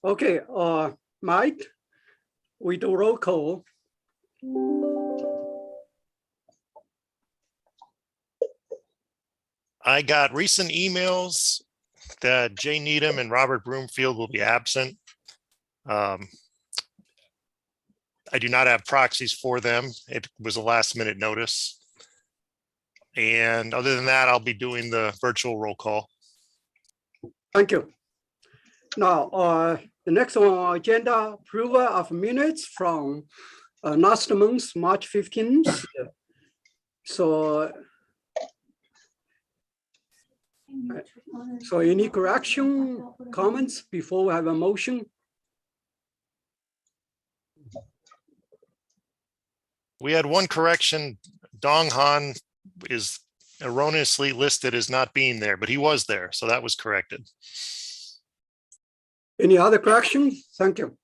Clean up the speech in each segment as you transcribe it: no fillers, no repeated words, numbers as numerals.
Okay, Mike, we do roll call. I got recent emails that Jay Needham and Robert Broomfield will be absent. I do not have proxies for them. It was a last minute notice. And other than that, I'll be doing the virtual roll call. Thank you. Now, the next one on our agenda, approval of minutes from last month, March 15th. So any correction, comments before we have a motion? We had one correction. Dong Han is erroneously listed as not being there, but he was there, so that was corrected. Any other correction? Thank you.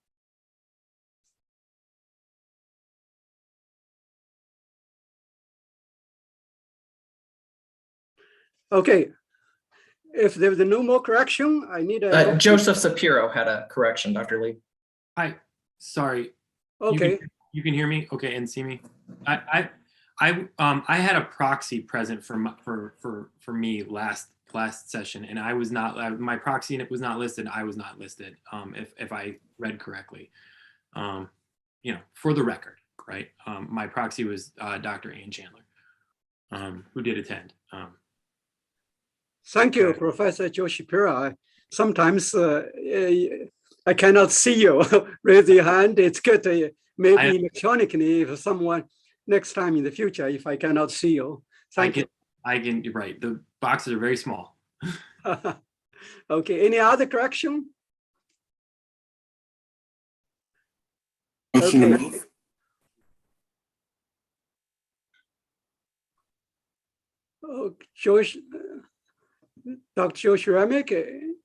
Okay. If there's no more correction, I need a. Joseph Shapiro had a correction, Dr. Lee. Hi, sorry. Okay, You can hear me? Okay, and see me? I had a proxy present for me last session, and I was not, my proxy was not listed. I was not listed, if I read correctly. For the record, right? My proxy was Dr. Ann Chandler, who did attend. thank you, Professor Joe Shapiro. Sometimes I cannot see you. Raise your hand. It's good. Maybe electronically, if someone next time in the future, if I cannot see you. Thank you. You're right. The boxes are very small. Okay, any other correction? Motion to Okay. move. Oh, George, Dr. Joe Ceramic,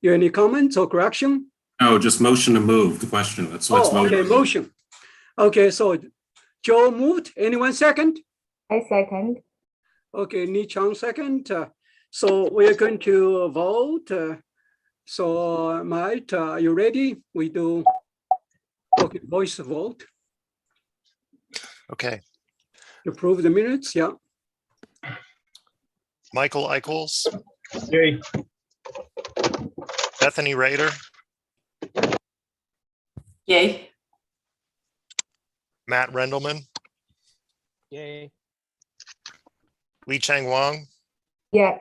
you any comments or correction? No, just motion to move the question. That's what's Oh, okay, motion. Okay, so Joe moved. Anyone second? I second. Okay, Ni Chang second. So we are going to vote. So Mike, are you ready? We do, okay, voice vote. Okay. Approve the minutes, yeah. Michael Eichels, Yay. Bethany Rader, Yay. Matt Rendelman, Yay. Lee Chang Wong, Yeah.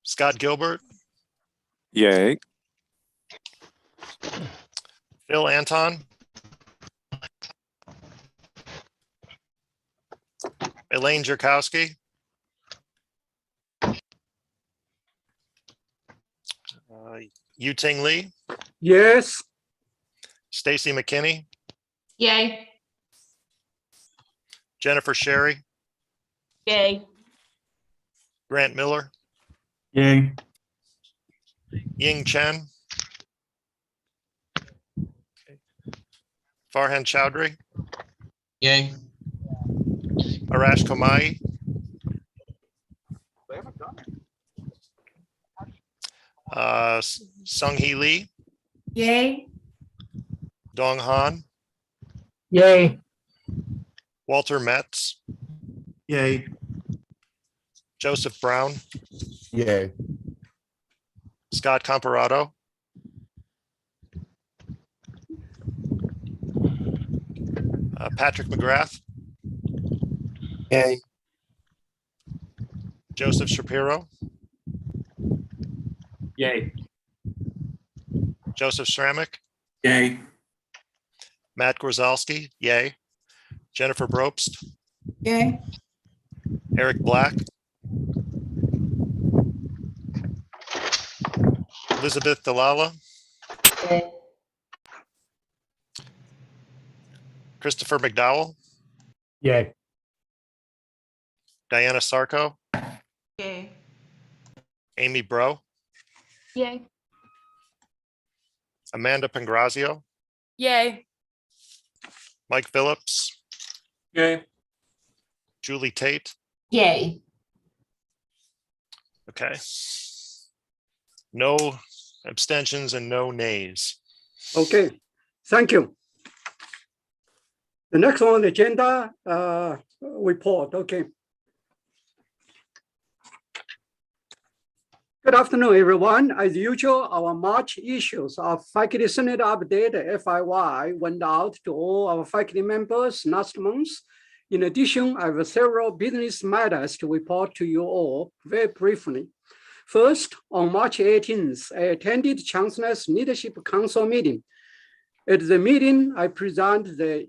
Scott Gilbert, Yay. Phil Anton, Elaine Jerkowski, Yu-Ting Lee, Yes, Stacy McKinney, Yay. Jennifer Sherry, Yay. Grant Miller, Yay. Ying Chen, Farhan Chowdhury, Yay. Arash Komai, Sung Hee Lee, Yay. Dong Han, Yay. Walter Metz, Yay. Joseph Brown, Yay. Scott Comparato, Patrick McGrath, Yay. Joseph Shapiro, Yay. Joseph Schrammick, Yay. Matt Grzalski, yay. Jennifer Probst, Yay. Eric Black, Elizabeth Dalala, Yay. Christopher McDowell, Yay. Diana Sarko, Yay. Amy Bro, Yay. Amanda Pangrazio, Yay. Mike Phillips, Yay. Julie Tate. Yay. Okay. No abstentions, and no nays. Okay, thank you. The next one on the agenda, report, okay. Good afternoon, everyone. As usual, our March issues of Faculty Senate Update FIY went out to all our faculty members last month. In addition, I have several business matters to report to you all very briefly. First, on March 18th, I attended Chancellor's Leadership Council meeting. At the meeting, I present the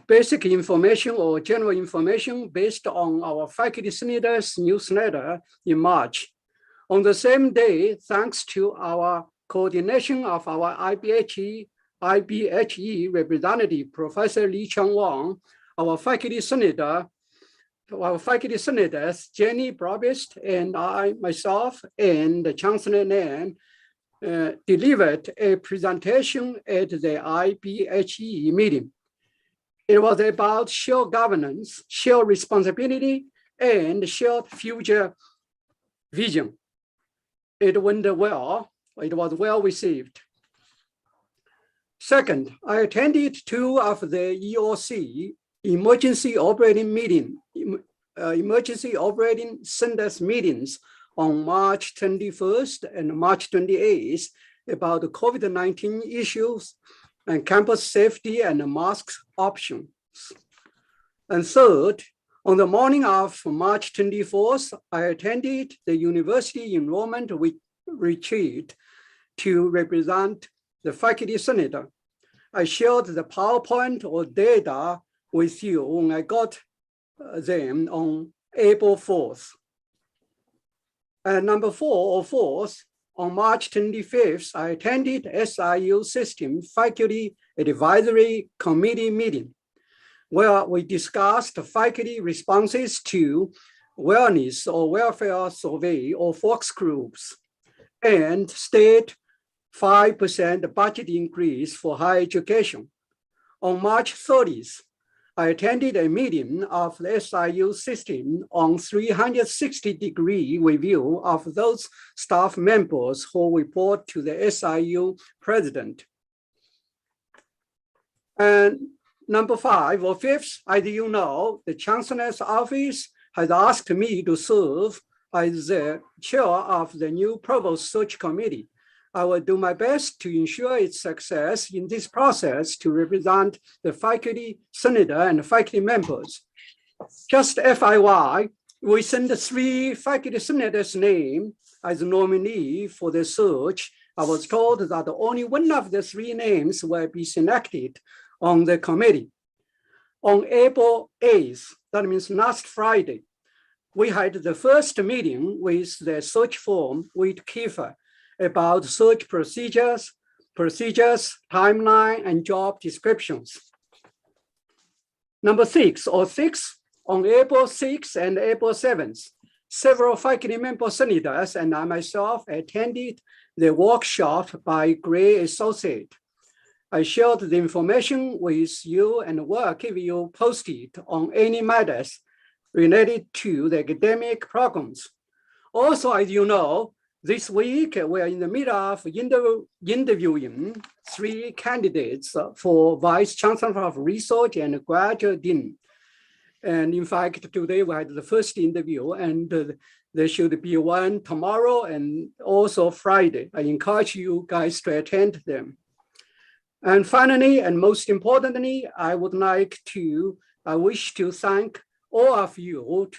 basic information or general information based on our Faculty Senators newsletter in March. On the same day, thanks to our coordination of our IBHE representative, Professor Lee Chang-Wong, our faculty senators, Jenny Brobist and I, myself, and Chancellor Nan, delivered a presentation at the IBHE meeting. It was about shared governance, shared responsibility, and shared future vision. It went well. It was well received. Second, I attended 2 of the EOC emergency operating centers meetings on March 21st and March 28th about the COVID-19 issues and campus safety and mask options. And third, on the morning of March 24th, I attended the university enrollment retreat to represent the faculty senator. I shared the PowerPoint or data with you when I got them on April 4th. And number 4th, on March 25th, I attended SIU System Faculty Advisory Committee meeting, where we discussed faculty responses to wellness or welfare survey or focus groups and state 5% budget increase for higher education. On March 30th, I attended a meeting of the SIU system on 360-degree review of those staff members who report to the SIU president. And number 5 or 5th, as you know, the Chancellor's office has asked me to serve as the chair of the new Provost Search Committee. I will do my best to ensure its success in this process to represent the faculty senator and faculty members. Just FYI, we sent 3 faculty senators' names as nominee for the search. I was told that only one of the 3 names will be selected on the committee. On April 8th, that means last Friday, we had the first meeting with the search firm with Kiefer about search procedures, timeline, and job descriptions. Number 6, on April 6th and April 7th, several faculty member senators and I myself attended the workshop by Gray Associate. I shared the information with you and will keep you posted on any matters related to the academic programs. Also, as you know, this week we are in the middle of interviewing 3 candidates for Vice Chancellor of Research and Graduate Dean. And in fact, today we had the first interview and there should be one tomorrow and also Friday. I encourage you guys to attend them. And finally, and most importantly, I wish to thank all of you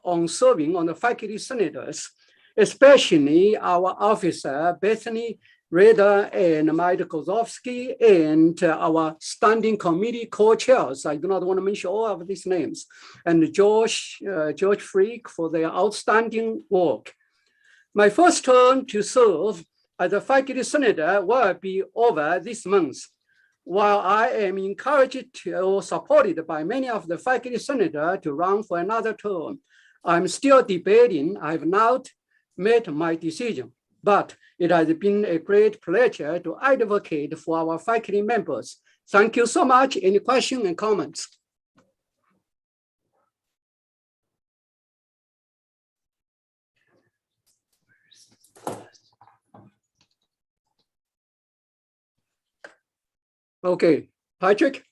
on serving on the faculty senators, especially our officer, Bethany Rader and Mike Kozovsky, and our standing committee co-chairs. I do not want to mention all of these names, and George Freak for their outstanding work. My first term to serve as a faculty senator will be over this month. While I am encouraged or supported by many of the faculty senators to run for another term, I'm still debating. I have not made my decision, but it has been a great pleasure to advocate for our faculty members. Thank you so much. Any questions and comments? Okay, Patrick?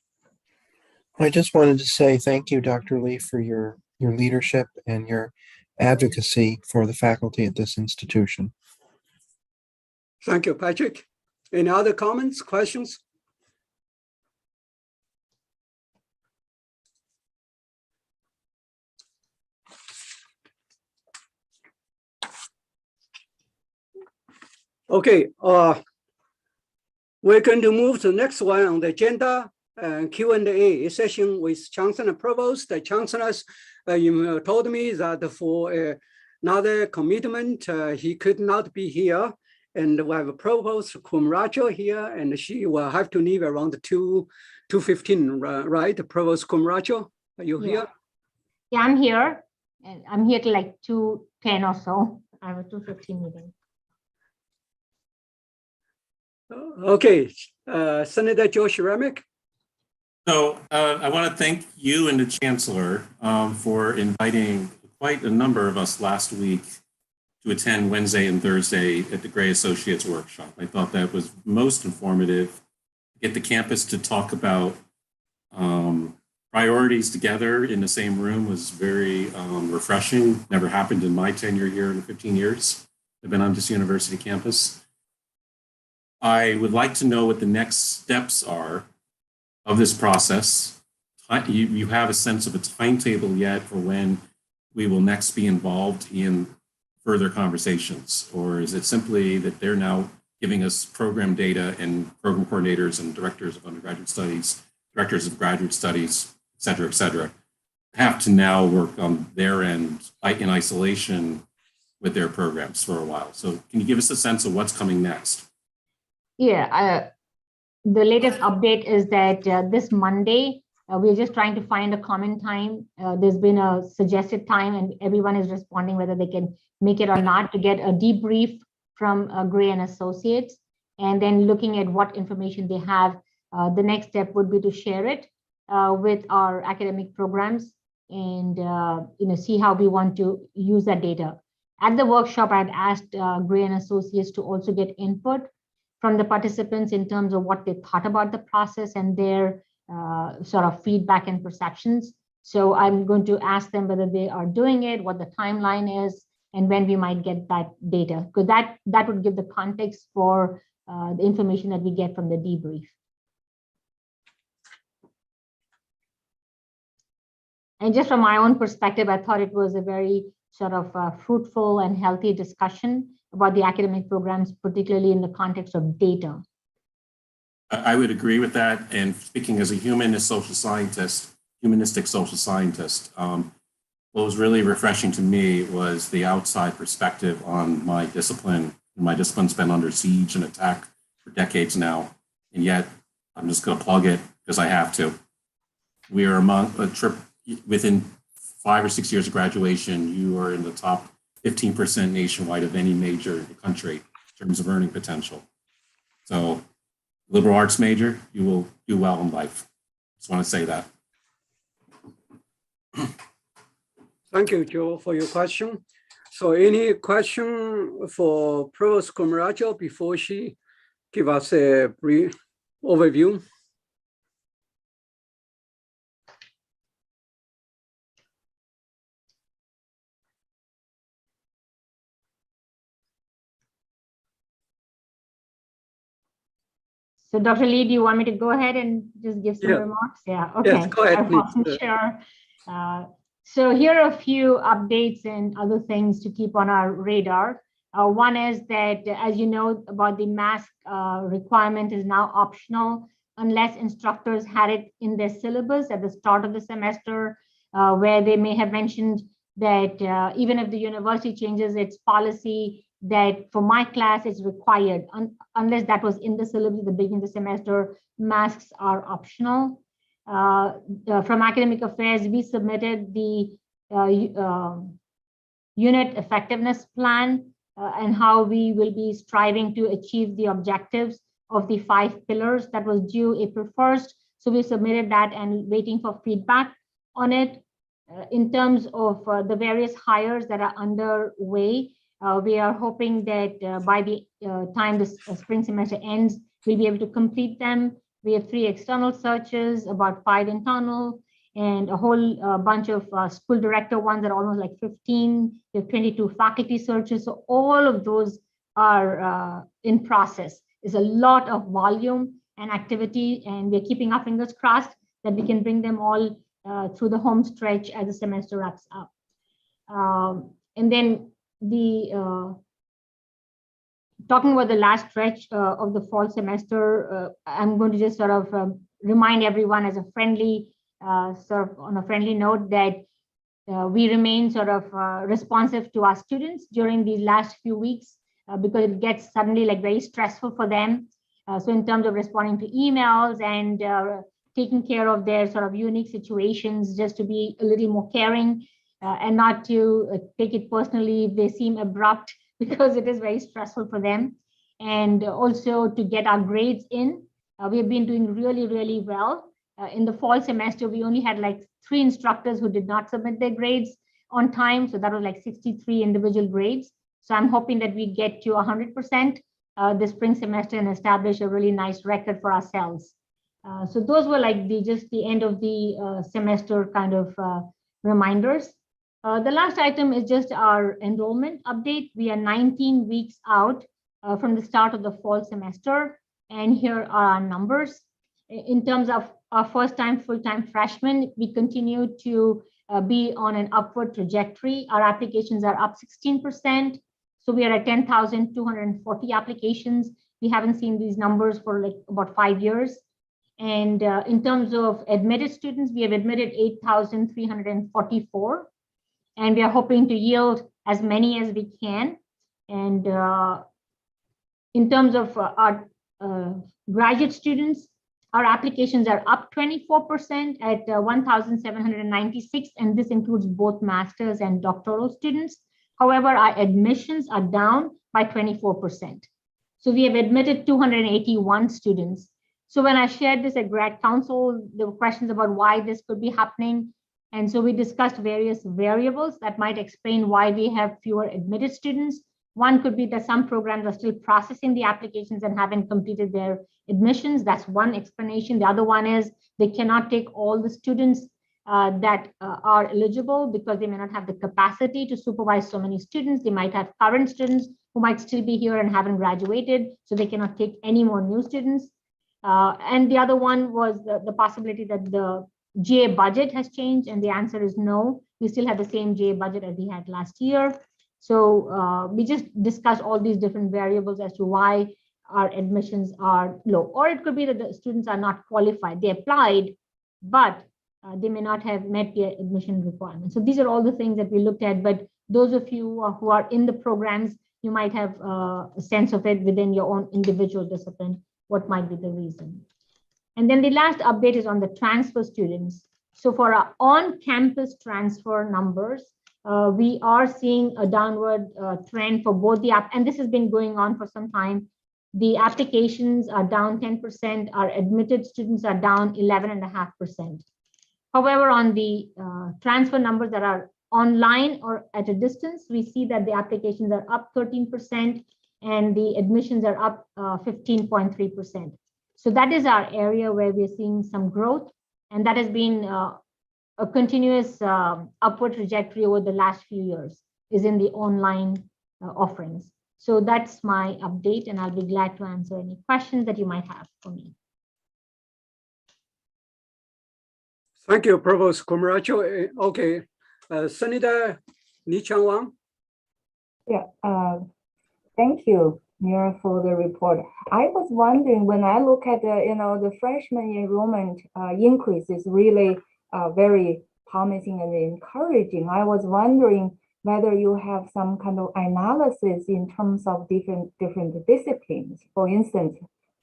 I just wanted to say thank you, Dr. Lee, for your leadership and your advocacy for the faculty at this institution. Thank you, Patrick. Any other comments, questions? Okay, we're going to move to the next one on the agenda, Q&A session with Chancellor Provost. The chancellors you told me that for another commitment, he could not be here. And we have a Provost Kumracho here, and she will have to leave around 2:15, right? Provost Kumracho, are you here? Yeah, I'm here. And I'm here till like 2:10 or so. I have a 2:15 meeting. Okay, Senator Josh Remick. So I want to thank you and the Chancellor for inviting quite a number of us last week to attend Wednesday and Thursday at the Gray Associates Workshop. I thought that was most informative. Get the campus to talk about priorities together in the same room was very refreshing. Never happened in my tenure here in 15 years I've been on this university campus. I would like to know what the next steps are of this process. You have a sense of a timetable yet for when we will next be involved in further conversations? Or is it simply that they're now giving us program data and program coordinators and directors of undergraduate studies, directors of graduate studies, et cetera, have to now work on their end in isolation with their programs for a while? So can you give us a sense of what's coming next? Yeah, the latest update is that this Monday, we're just trying to find a common time. There's been a suggested time and everyone is responding whether they can make it or not, to get a debrief from Gray and Associates, and then looking at what information they have. The next step would be to share it with our academic programs and see how we want to use that data. At the workshop, I'd asked Gray and Associates to also get input from the participants in terms of what they thought about the process and their sort of feedback and perceptions. So I'm going to ask them whether they are doing it, what the timeline is, and when we might get that data, because that would give the context for the information that we get from the debrief. And just from my own perspective, I thought it was a very sort of fruitful and healthy discussion about the academic programs, particularly in the context of data. I would agree with that. And speaking as a humanistic social scientist, what was really refreshing to me was the outside perspective on my discipline. My discipline's been under siege and attack for decades now, and yet I'm just going to plug it because I have to. We are within 5 or 6 years of graduation, you are in the top 15% nationwide of any major in the country in terms of earning potential. So, liberal arts major, you will do well in life. Just want to say that. Thank you, Joe, for your question. So any question for Provost Kumaracho before she give us a brief overview? So Dr. Lee, do you want me to go ahead and just give some remarks? Yeah, okay. Yes, go ahead, I wasn't sure. So here are a few updates and other things to keep on our radar. One is that, as you know, about the mask requirement is now optional unless instructors had it in their syllabus at the start of the semester, where they may have mentioned that even if the university changes its policy, that for my class it's required, unless that was in the syllabus at the beginning of the semester, masks are optional. From Academic Affairs, we submitted the unit effectiveness plan and how we will be striving to achieve the objectives of the 5 pillars. That was due April 1st. So we submitted that and waiting for feedback on it. In terms of the various hires that are underway, we are hoping that by the time the spring semester ends, we'll be able to complete them We have 3 external searches, about 5 internal, and a whole bunch of school director ones that are almost like 15. We have 22 faculty searches. So all of those are in process. There's a lot of volume and activity, and we're keeping our fingers crossed that we can bring them all through the home stretch as the semester wraps up. And then the talking about the last stretch of the fall semester, I'm going to just sort of remind everyone as a friendly, sort of on a friendly note, that we remain sort of responsive to our students during these last few weeks because it gets suddenly like very stressful for them. So in terms of responding to emails and taking care of their sort of unique situations, just to be a little more caring and not to take it personally if they seem abrupt, because it is very stressful for them. And also to get our grades in. We have been doing really, really well. In the fall semester, we only had like 3 instructors who did not submit their grades on time. So that was like 63 individual grades. So I'm hoping that we get to 100% this spring semester and establish a really nice record for ourselves. So those were like just the end of the semester kind of reminders. The last item is just our enrollment update. We are 19 weeks out from the start of the fall semester, and here are our numbers. In terms of our first-time full-time freshmen, we continue to be on an upward trajectory. Our applications are up 16%. So we are at 10,240 applications. We haven't seen these numbers for like about 5 years. And in terms of admitted students, we have admitted 8,344. And we are hoping to yield as many as we can. And in terms of our graduate students, our applications are up 24% at 1,796, and this includes both master's and doctoral students. However, our admissions are down by 24%. So we have admitted 281 students. So when I shared this at grad council, there were questions about why this could be happening. And so we discussed various variables that might explain why we have fewer admitted students. One could be that some programs are still processing the applications and haven't completed their admissions. That's one explanation. The other one is they cannot take all the students that are eligible because they may not have the capacity to supervise so many students. They might have current students who might still be here and haven't graduated, so they cannot take any more new students. And the other one was the possibility that the GA budget has changed, and the answer is no. We still have the same GA budget as we had last year. So we just discussed all these different variables as to why our admissions are low. Or it could be that the students are not qualified. They applied, but they may not have met the admission requirements. So these are all the things that we looked at, but those of you who are in the programs, you might have a sense of it within your own individual discipline, what might be the reason. And then the last update is on the transfer students. So for our on-campus transfer numbers, we are seeing a downward trend for both the app, and this has been going on for some time. The applications are down 10%, our admitted students are down 11.5%. However, on the transfer numbers that are online or at a distance, we see that the applications are up 13% and the admissions are up 15.3%. So that is our area where we're seeing some growth, and that has been a continuous upward trajectory over the last few years is in the online offerings. So that's my update, and I'll be glad to answer any questions that you might have for me. Thank you, Provost Komaracho. Okay, Sanida Nichang. Yeah, thank you, Mira, for the report. I was wondering, when I look at the freshman enrollment increase is really very promising and encouraging. I was wondering whether you have some kind of analysis in terms of different disciplines. For instance,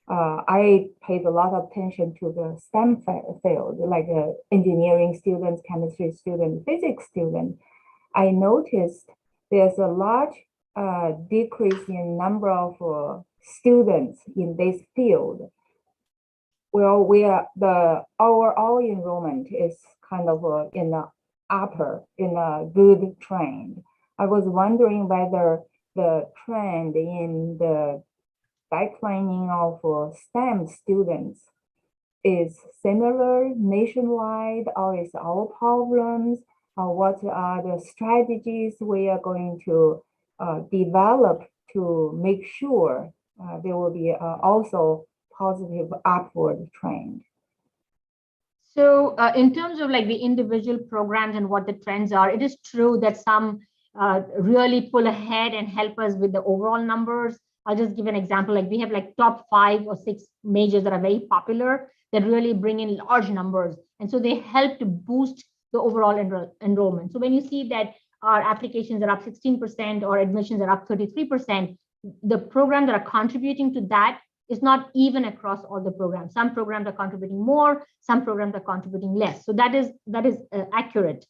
I paid a lot of attention to the STEM field, like engineering students, chemistry students, physics students. I noticed there's a large decrease in number of students in this field. Well, the overall enrollment is kind of in a good trend. I was wondering whether the trend in the declining of STEM students is similar nationwide, or is our problems? What are the strategies we are going to develop to make sure there will be also positive upward trend? So in terms of like the individual programs and what the trends are, it is true that some really pull ahead and help us with the overall numbers. I'll just give an example. Like we have like top 5 or 6 majors that are very popular that really bring in large numbers. And so they help to boost the overall enrollment. So when you see that our applications are up 16% or admissions are up 33%, the programs that are contributing to that is not even across all the programs. Some programs are contributing more, some programs are contributing less. So that is accurate,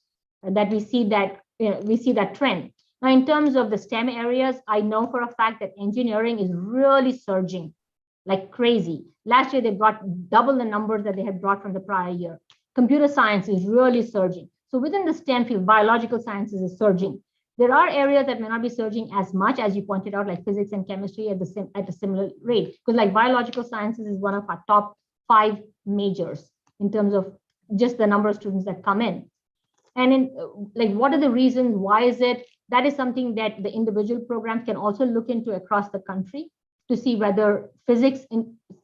that we see that trend. Now, in terms of the STEM areas, I know for a fact that engineering is really surging like crazy. Last year, they brought double the numbers that they had brought from the prior year. Computer science is really surging. So within the STEM field, biological sciences is surging. There are areas that may not be surging as much as you pointed out, like physics and chemistry at a similar rate. Because like biological sciences is one of our top 5 majors in terms of just the number of students that come in. And in like, what are the reasons? Why is it? That is something that the individual programs can also look into across the country to see whether physics,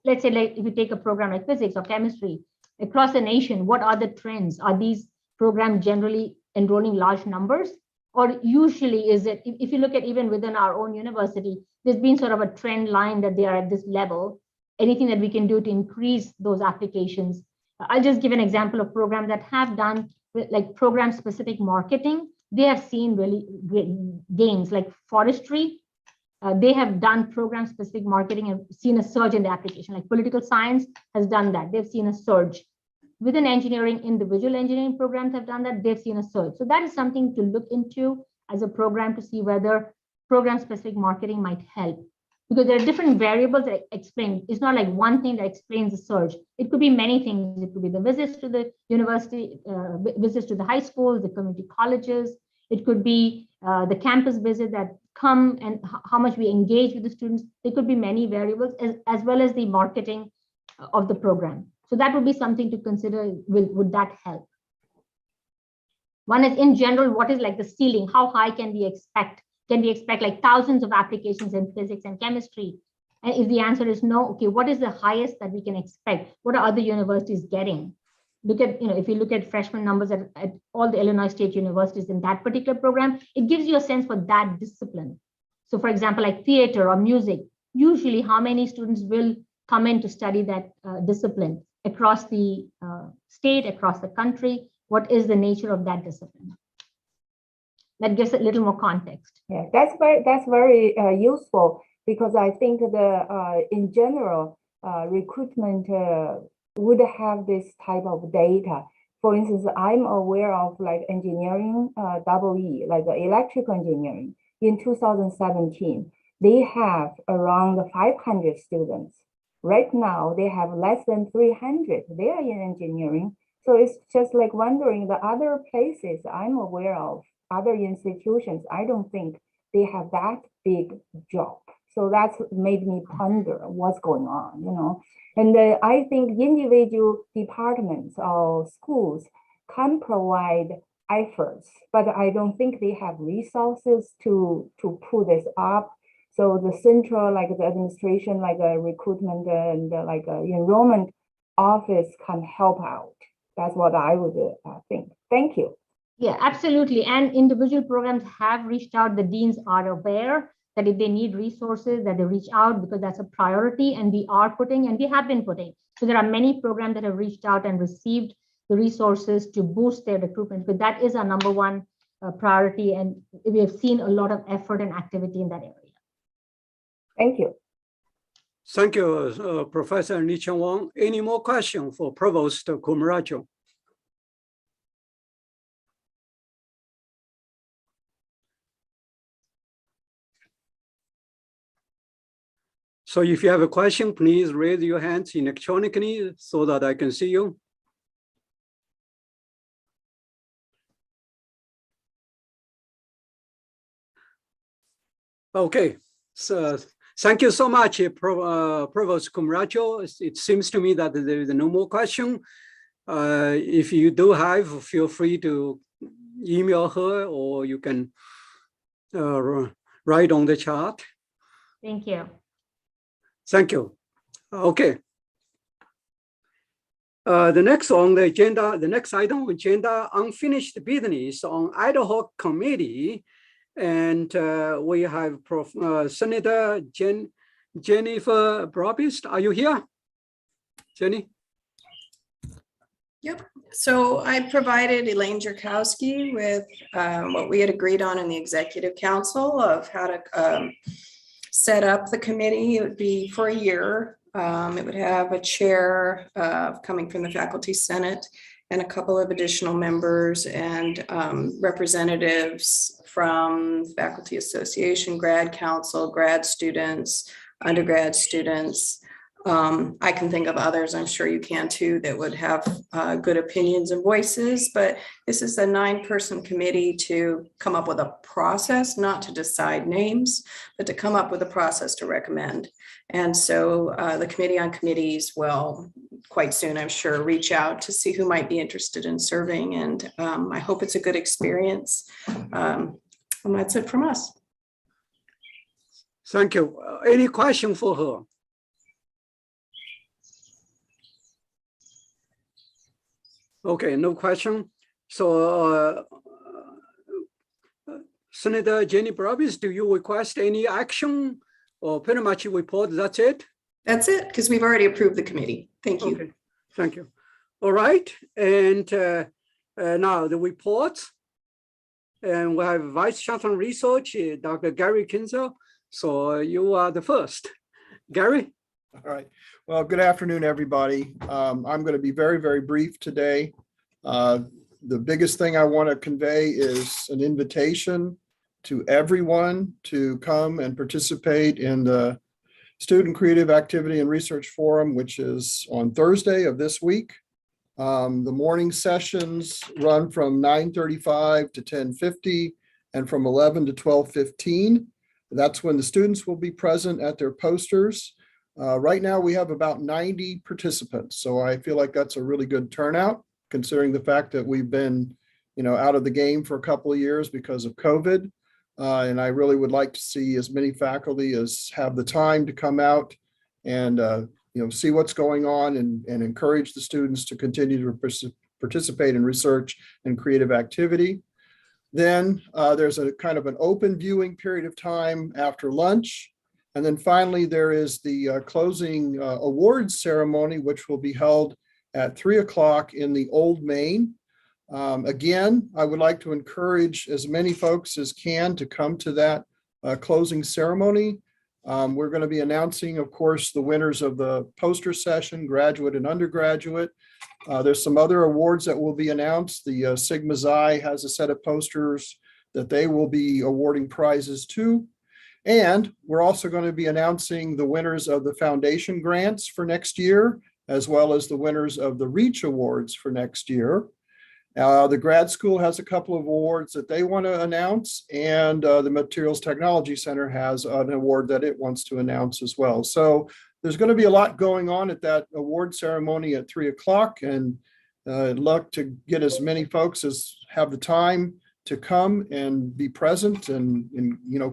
let's say like if you take a program like physics or chemistry, across the nation, what are the trends? Are these programs generally enrolling large numbers? Or usually is it, if you look at even within our own university, there's been sort of a trend line that they are at this level. Anything that we can do to increase those applications. I'll just give an example of programs that have done like program specific marketing. They have seen really great gains, like forestry. They have done program specific marketing and seen a surge in the application. Like political science has done that. They've seen a surge. Within engineering, individual engineering programs have done that. They've seen a surge. So that is something to look into as a program to see whether program specific marketing might help. Because there are different variables that explain. It's not like one thing that explains the surge. It could be many things. It could be the visits to the university, visits to the high schools, the community colleges. It could be the campus visit that come and how much we engage with the students. There could be many variables as well as the marketing of the program. So that would be something to consider. Would that help? One is in general, what is like the ceiling? How high can we expect? Can we expect like thousands of applications in physics and chemistry? And if the answer is no, okay, what is the highest that we can expect? What are other universities getting? Look at, if you look at freshman numbers at all the Illinois State universities in that particular program, it gives you a sense for that discipline. So for example, like theater or music, usually how many students will come in to study that discipline across the state, across the country? What is the nature of that discipline? That gives a little more context. Yeah, that's very useful, because I think in general, recruitment would have this type of data. For instance, I'm aware of like engineering, EE, like electrical engineering. In 2017, they have around 500 students. Right now, they have less than 300. They are in engineering. So it's just like wondering the other places I'm aware of, other institutions, I don't think they have that big job. So that's made me ponder what's going on, And I think individual departments or schools can provide efforts, but I don't think they have resources to pull this up. So the central, like the administration, like a recruitment and like a enrollment office can help out. That's what I would think. Thank you. Yeah, absolutely. And individual programs have reached out. The deans are aware that if they need resources, that they reach out, because that's a priority, and we have been putting. So there are many programs that have reached out and received the resources to boost their recruitment, but that is our number one priority. And we have seen a lot of effort and activity in that area. Thank you. Thank you, Professor Ni-Cheng Wang. Any more questions for Provost Kumarajo? So if you have a question, please raise your hands electronically so that I can see you. Okay, so Thank you so much, Provost Cumaracho. It seems to me that there is no more question. If you do have, feel free to email her, or you can write on the chat. Thank you. Thank you. Okay. The next on the agenda, the next item on agenda, unfinished business on ad hoc committee. And we have Senator Jennifer Brobist. Are you here, Jenny? Yep. So I provided Elaine Jerkowski with what we had agreed on in the executive council of how to set up the committee. It would be for a year. It would have a chair coming from the faculty senate and a couple of additional members and representatives from faculty association, grad council, grad students, undergrad students. I can think of others, I'm sure you can too, that would have good opinions and voices, but this is a 9-person committee to come up with a process, not to decide names, but to come up with a process to recommend. And so the Committee on Committees will quite soon, I'm sure, reach out to see who might be interested in serving. And I hope it's a good experience. And that's it from us. Thank you. Any question for her? Okay, no question. So Senator Jenny Brobis, do you request any action or pretty much report? That's it? That's it, because we've already approved the committee. Thank you. Okay, thank you. All right, and now the reports. And we have Vice Chancellor Research, Dr. Gary Kinzel. So you are the first. Gary? All right. Well, good afternoon, everybody. I'm going to be very, very brief today. The biggest thing I want to convey is an invitation to everyone to come and participate in the Student Creative Activity and Research Forum, which is on Thursday of this week. The morning sessions run from 9:35 to 10:50 and from 11 to 12:15. That's when the students will be present at their posters. Right now, we have about 90 participants, so I feel like that's a really good turnout, considering the fact that we've been, out of the game for a couple of years because of COVID. And I really would like to see as many faculty as have the time to come out and see what's going on and encourage the students to continue to participate in research and creative activity. Then there's a kind of an open viewing period of time after lunch. And then finally, there is the closing awards ceremony, which will be held at 3 o'clock in the Old Main. Again, I would like to encourage as many folks as can to come to that closing ceremony. We're going to be announcing, of course, the winners of the poster session, graduate and undergraduate. There's some other awards that will be announced. The Sigma Xi has a set of posters that they will be awarding prizes to. And we're also going to be announcing the winners of the foundation grants for next year, as well as the winners of the REACH awards for next year. The grad school has a couple of awards that they want to announce, and the Materials Technology Center has an award that it wants to announce as well. So there's going to be a lot going on at that award ceremony at 3 o'clock, and I'd love to get as many folks as have the time to come and be present and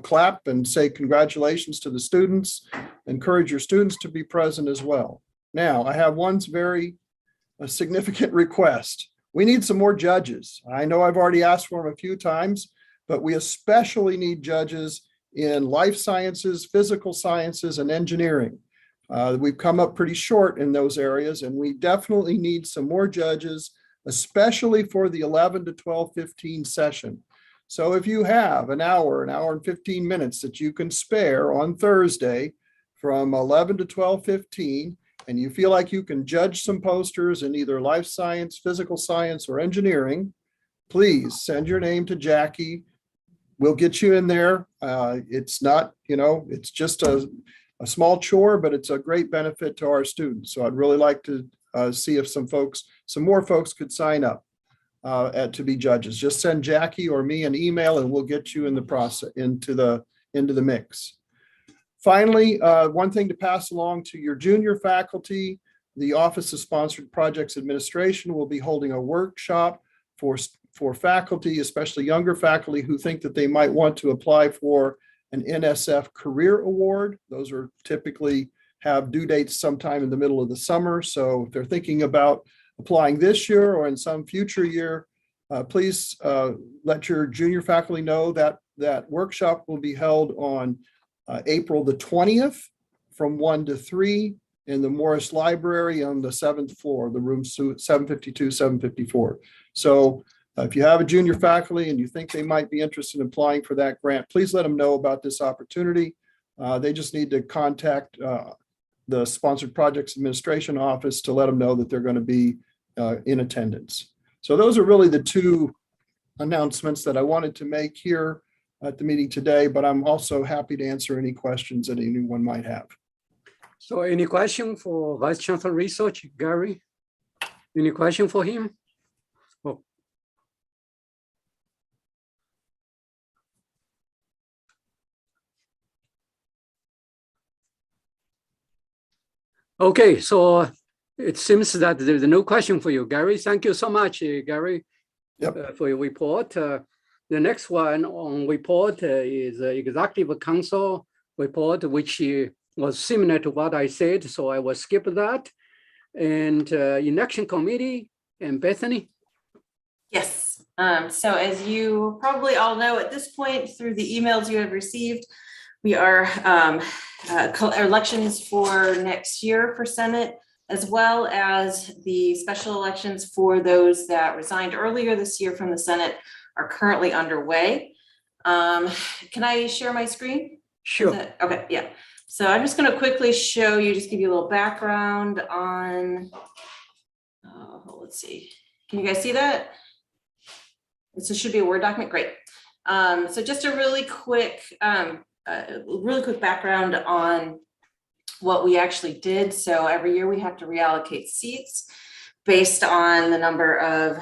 clap and say congratulations to the students. Encourage your students to be present as well. Now, I have one very significant request. We need some more judges. I know I've already asked for them a few times, but we especially need judges in life sciences, physical sciences, and engineering. We've come up pretty short in those areas, and we definitely need some more judges, especially for the 11 to 12:15 session. So if you have an hour and 15 minutes that you can spare on Thursday from 11 to 12:15, and you feel like you can judge some posters in either life science, physical science, or engineering, please send your name to Jackie. We'll get you in there. It's not, it's just a small chore, but it's a great benefit to our students. So I'd really like to see if some more folks could sign up to be judges. Just send Jackie or me an email and we'll get you in the process into the mix. Finally, one thing to pass along to your junior faculty, the Office of Sponsored Projects Administration will be holding a workshop for faculty, especially younger faculty who think that they might want to apply for an NSF Career Award. Those are typically have due dates sometime in the middle of the summer. So if they're thinking about applying this year or in some future year, please let your junior faculty know that that workshop will be held on April the 20th from 1 to 3 in the Morris Library on the 7th floor, the room 752, 754. So if you have a junior faculty and you think they might be interested in applying for that grant, please let them know about this opportunity. They just need to contact the Sponsored Projects Administration Office to let them know that they're going to be in attendance. So those are really the two announcements that I wanted to make here at the meeting today, but I'm also happy to answer any questions that anyone might have. So any question for Vice Chancellor Research, Gary? Any question for him? Oh. Okay, so it seems that there's no question for you, Gary. Thank you so much, Gary, for your report. The next one on report is Executive Council report, which was similar to what I said, so I will skip that. And election committee and Bethany. Yes. So as you probably all know at this point through the emails you have received, we are elections for next year for Senate, as well as the special elections for those that resigned earlier this year from the Senate are currently underway. Can I share my screen? Sure. Okay, yeah. So I'm just going to quickly show you, just give you a little background on, let's see. Can you guys see that? This should be a Word document, great. So just a really quick background on what we actually did. So every year we have to reallocate seats based on the number of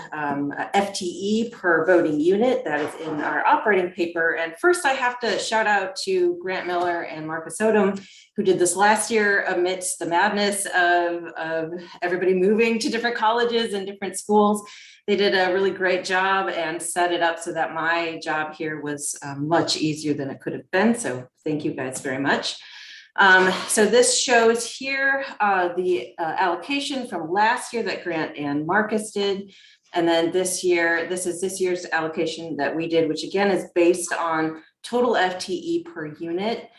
FTE per voting unit that is in our operating paper. And first I have to shout out to Grant Miller and Marcus Odom, who did this last year amidst the madness of everybody moving to different colleges and different schools. They did a really great job and set it up so that my job here was much easier than it could have been. So thank you guys very much. So this shows here the allocation from last year that Grant and Marcus did. And then this year, this is this year's allocation that we did, which again is based on total FTE per unit.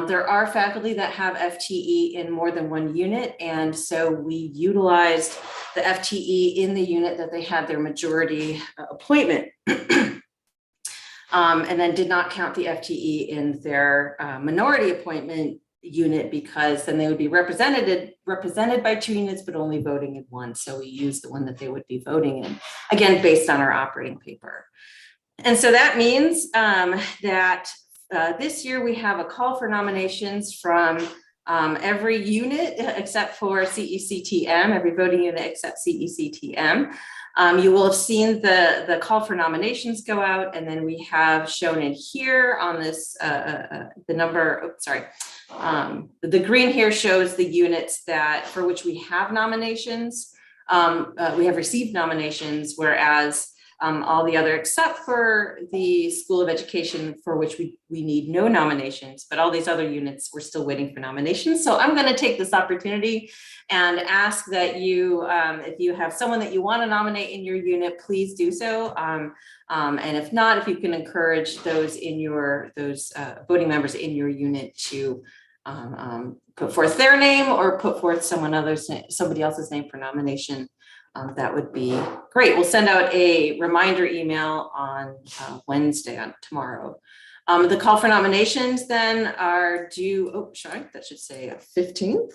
There are faculty that have FTE in more than one unit. And so we utilized the FTE in the unit that they had their majority appointment. And then did not count the FTE in their minority appointment unit, because then they would be represented by two units, but only voting in one. So we used the one that they would be voting in, again, based on our operating paper. And so that means that this year we have a call for nominations from every unit except for CECTM, every voting unit except CECTM. You will have seen the call for nominations go out, and then we have shown in here on this the number, the green here shows the units that for which we have nominations. We have received nominations, whereas all the other, except for the School of Education, for which we need no nominations, but all these other units, we're still waiting for nominations. So I'm going to take this opportunity and ask that you, if you have someone that you want to nominate in your unit, please do so. And if not, if you can encourage those in your, voting members in your unit to put forth their name or put forth somebody else's name for nomination. That would be great. We'll send out a reminder email on Wednesday, on tomorrow. The call for nominations then are due, that should say 15th,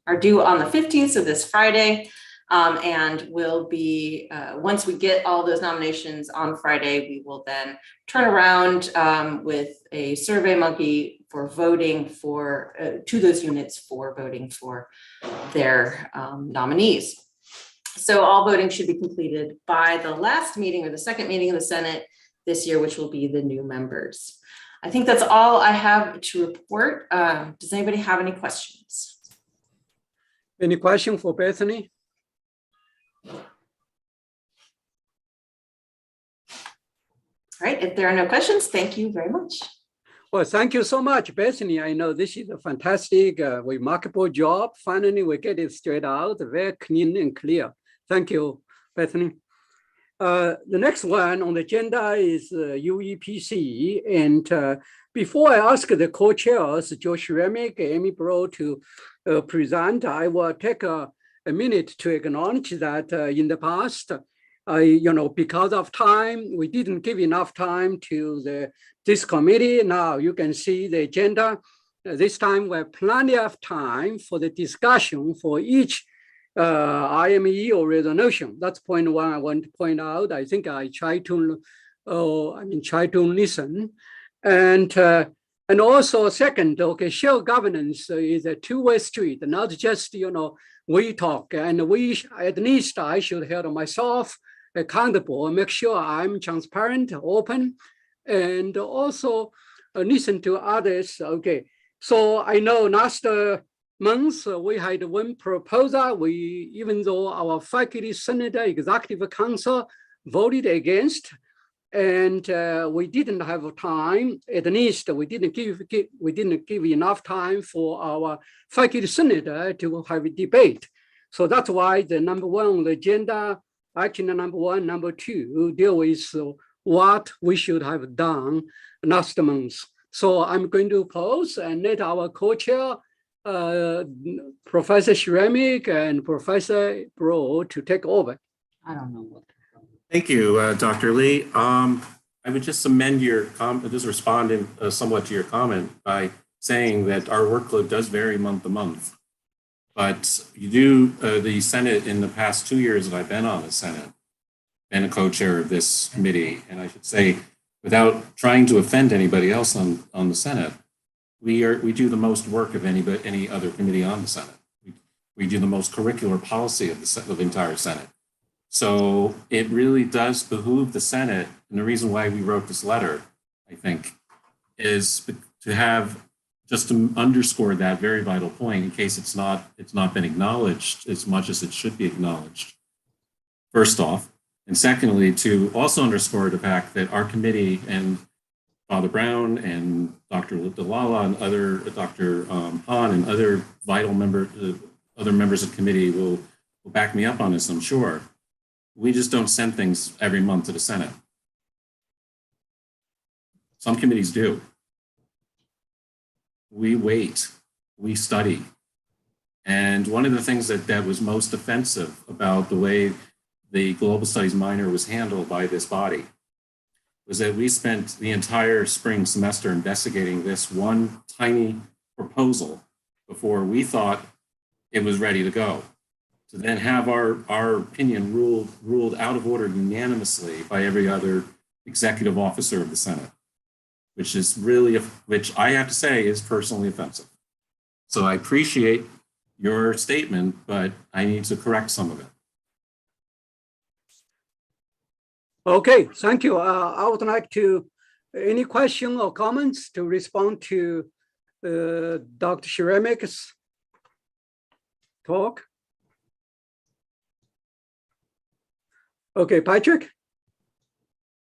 are due on the 15th, so this Friday. And will be, once we get all those nominations on Friday, we will then turn around with a Survey Monkey for voting for, to those units for voting for their nominees. So all voting should be completed by the last meeting or the second meeting of the Senate this year, which will be the new members. I think that's all I have to report. Does anybody have any questions? Any question for Bethany? All right, if there are no questions, thank you very much. Well, thank you so much, Bethany. I know this is a fantastic, remarkable job. Finally, we get it straight out, very clean and clear. Thank you, Bethany. The next one on the agenda is UEPC. And before I ask the co-chairs, Josh Remick, Amy Bro, to present, I will take a minute to acknowledge that in the past, because of time, we didn't give enough time to this committee. Now you can see the agenda. This time we have plenty of time for the discussion for each IME or resolution. That's point one I want to point out. I think I try to listen. And also second, okay, shared governance is a two-way street, not just, we talk, and we, at least I should hold myself accountable, make sure I'm transparent, open, and also listen to others. Okay, so I know last month we had one proposal. Even though our faculty senate executive council voted against, and we didn't have time. At least we didn't give enough time for our faculty senate to have a debate. So that's why the number one on the agenda, actually number one, number two, deal with what we should have done last month. So I'm going to pause and let our co-chair, Professor Shremik and Professor Bro, to take over. I don't know what. Thank you, Dr. Lee. I would just amend your comment, just respond somewhat to your comment by saying that our workload does vary month to month. But you do, the Senate in the past 2 years that I've been on the Senate, been a co-chair of this committee, and I should say, without trying to offend anybody else on the Senate, we do the most work of any other committee on the Senate. We do the most curricular policy of the entire Senate. So it really does behoove the Senate, and the reason why we wrote this letter, I think, is to have, just to underscore that very vital point in case it's not been acknowledged as much as it should be acknowledged, first off. And secondly, to also underscore the fact that our committee and Father Brown and Dr. Dalala and Dr. Han and other vital other members of the committee will back me up on this, I'm sure. We just don't send things every month to the Senate. Some committees do. We wait, we study. And one of the things that was most offensive about the way the Global Studies minor was handled by this body was that we spent the entire spring semester investigating this one tiny proposal before we thought it was ready to go. To then have our opinion ruled out of order unanimously by every other executive officer of the Senate, which I have to say is personally offensive. So I appreciate your statement, but I need to correct some of it. Okay, thank you. I would like to, any question or comments to respond to Dr. Shremik's talk? Okay, Patrick?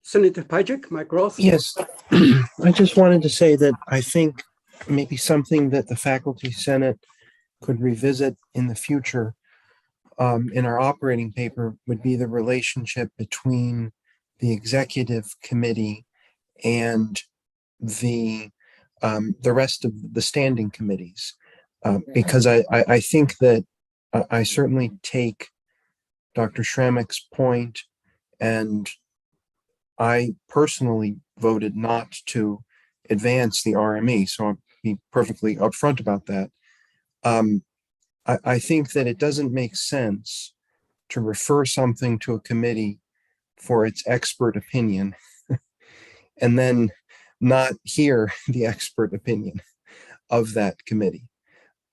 Senator Patrick, Mike Roth? Yes, I just wanted to say that I think maybe something that the Faculty Senate could revisit in the future in our operating paper would be the relationship between the executive committee and the rest of the standing committees, because I think that I certainly take Dr. Shremik's point, and I personally voted not to advance the RME, so I'll be perfectly upfront about that. I think that it doesn't make sense to refer something to a committee for its expert opinion and then not hear the expert opinion of that committee.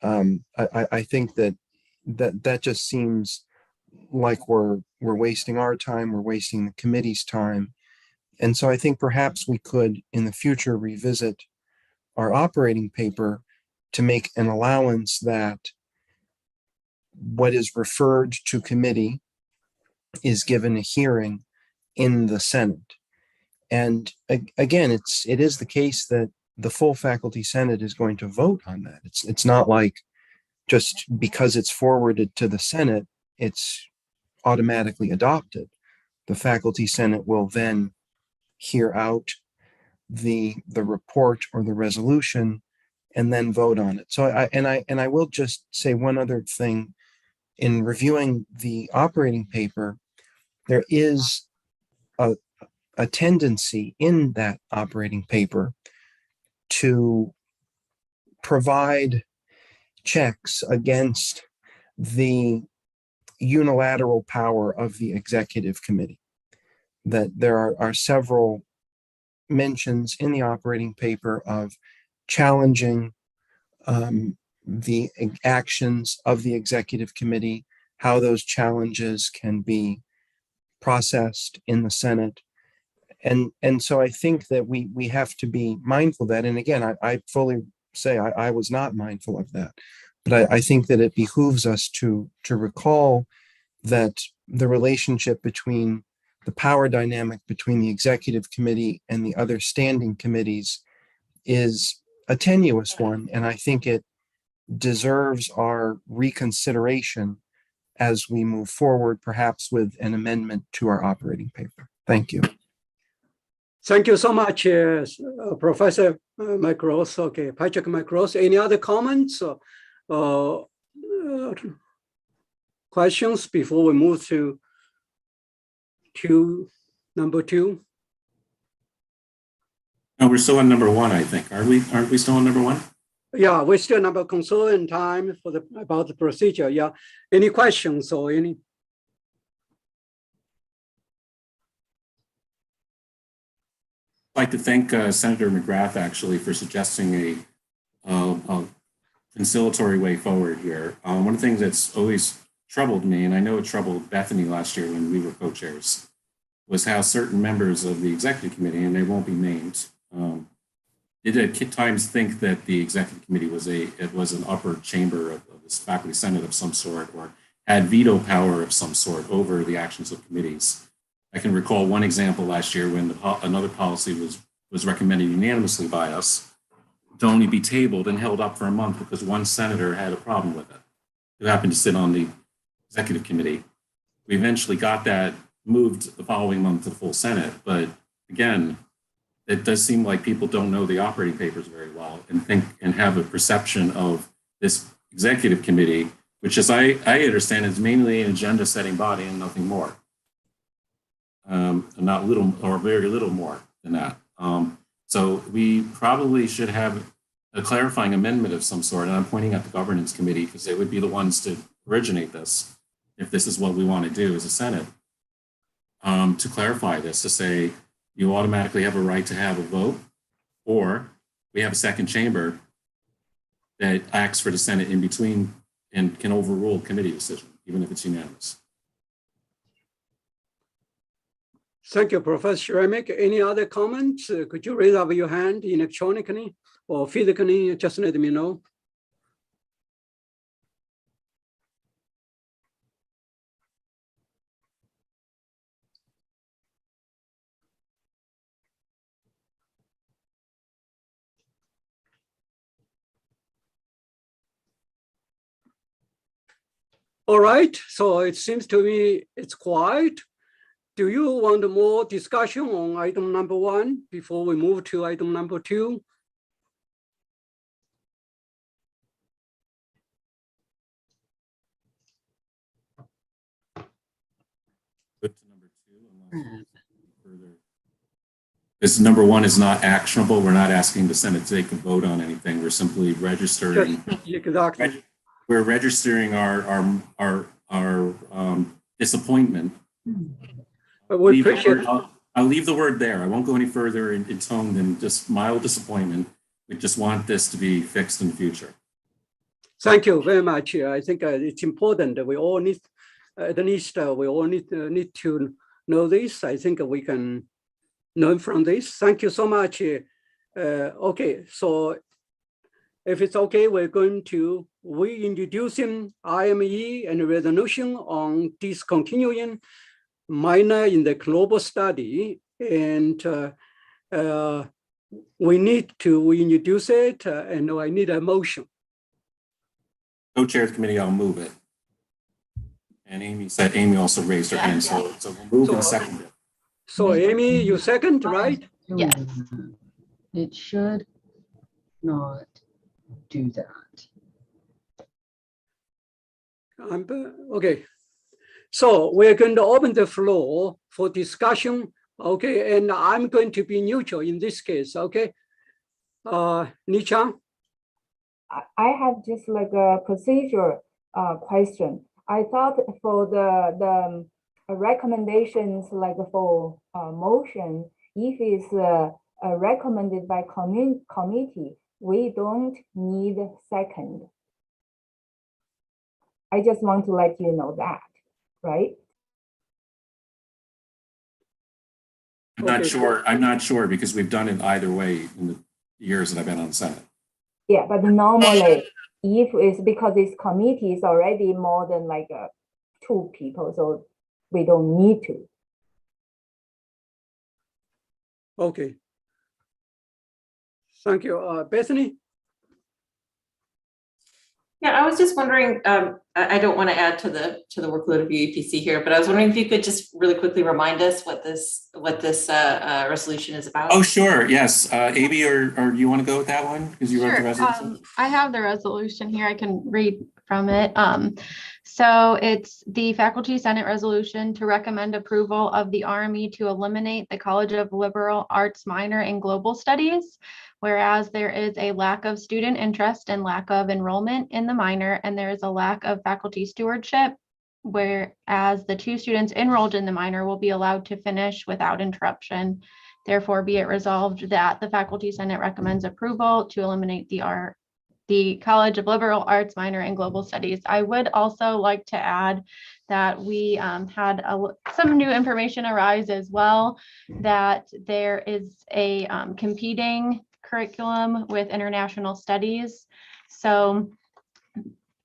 I think that just seems like we're wasting our time, we're wasting the committee's time, And so I think perhaps we could in the future revisit our operating paper to make an allowance that what is referred to committee is given a hearing in the Senate. And again, it is the case that the full faculty Senate is going to vote on that. It's not like just because it's forwarded to the Senate, it's automatically adopted. The faculty Senate will then hear out the report or the resolution and then vote on it. So I will just say one other thing. In reviewing the operating paper, there is a tendency in that operating paper to provide checks against the unilateral power of the executive committee. That there are several mentions in the operating paper of challenging the actions of the executive committee, how those challenges can be processed in the Senate. And so I think that we have to be mindful of that. And again, I fully say I was not mindful of that. But I think that it behooves us to recall that the relationship between the power dynamic between the executive committee and the other standing committees is a tenuous one. And I think it deserves our reconsideration as we move forward, perhaps with an amendment to our operating paper. Thank you. Thank you so much, Professor McRoss. Okay, Patrick McRoss. Any other comments or questions before we move to number 2? No, we're still on number 1, I think. Aren't we still on number 1? Yeah, we're still number concern time for about the procedure. Yeah. Any questions or any? I'd like to thank Senator McGrath actually for suggesting a conciliatory way forward here. One of the things that's always troubled me, and I know it troubled Bethany last year when we were co-chairs, was how certain members of the executive committee, and they won't be named, did at times think that the executive committee was an upper chamber of this faculty senate of some sort, or had veto power of some sort over the actions of committees. I can recall one example last year when another policy was recommended unanimously by us to only be tabled and held up for a month because one senator had a problem with it, who happened to sit on the executive committee. We eventually got that moved the following month to the full Senate, but again, it does seem like people don't know the operating papers very well and have a perception of this executive committee, which, as I understand, is mainly an agenda setting body and nothing more. Not little or very little more than that. So we probably should have a clarifying amendment of some sort, and I'm pointing at the governance committee because they would be the ones to originate this, if this is what we want to do as a Senate, to clarify this, to say you automatically have a right to have a vote, or we have a second chamber that acts for the Senate in between and can overrule committee decision, even if it's unanimous. Thank you, Professor Remick. Any other comments? Could you raise up your hand electronically or physically? Just let me know. All right, so it seems to me it's quiet. Do you want more discussion on item number 1 before we move to item number 2? Good to number 2. Further. This number 1 is not actionable. We're not asking the Senate to take a vote on anything. We're simply registering. Exactly. We're registering our disappointment. I'll leave the word there. I won't go any further in tone than just mild disappointment. We just want this to be fixed in the future. Thank you very much. I think it's important that we all need, at least we all need to know this. I think we can learn from this. Thank you so much. Okay, so if it's okay, we're going to reintroducing IME and resolution on discontinuing minor in the global study. And we need to reintroduce it, and I need a motion. Co-chair of the committee, I'll move it. And Amy also raised her hand, so we'll move and second it. So Amy, you second, right? Yes. It should not do that. Okay. So we're going to open the floor for discussion. Okay, and I'm going to be neutral in this case. Okay. Ni Chang? I have just like a procedure question. I thought for the recommendations, like for motion, if it's recommended by committee, we don't need second. I just want to let you know that, right? I'm not sure because we've done it either way in the years that I've been on the Senate. Yeah, but normally, if it's because this committee is already more than like 2 people, so we don't need to. Okay. Thank you. Bethany? Yeah, I was just wondering, I don't want to add to the workload of UEPC here, but I was wondering if you could just really quickly remind us what this resolution is about. Oh, sure. Yes. Amy, or you want to go with that one? Because you wrote the resolution. I have the resolution here. I can read from it. So it's the Faculty Senate resolution to recommend approval of the RME to eliminate the College of Liberal Arts minor in Global Studies, whereas there is a lack of student interest and lack of enrollment in the minor, and there is a lack of faculty stewardship, whereas the 2 students enrolled in the minor will be allowed to finish without interruption. Therefore, be it resolved that the Faculty Senate recommends approval to eliminate the College of Liberal Arts minor in Global Studies. I would also like to add that we had some new information arise as well, that there is a competing curriculum with international studies. So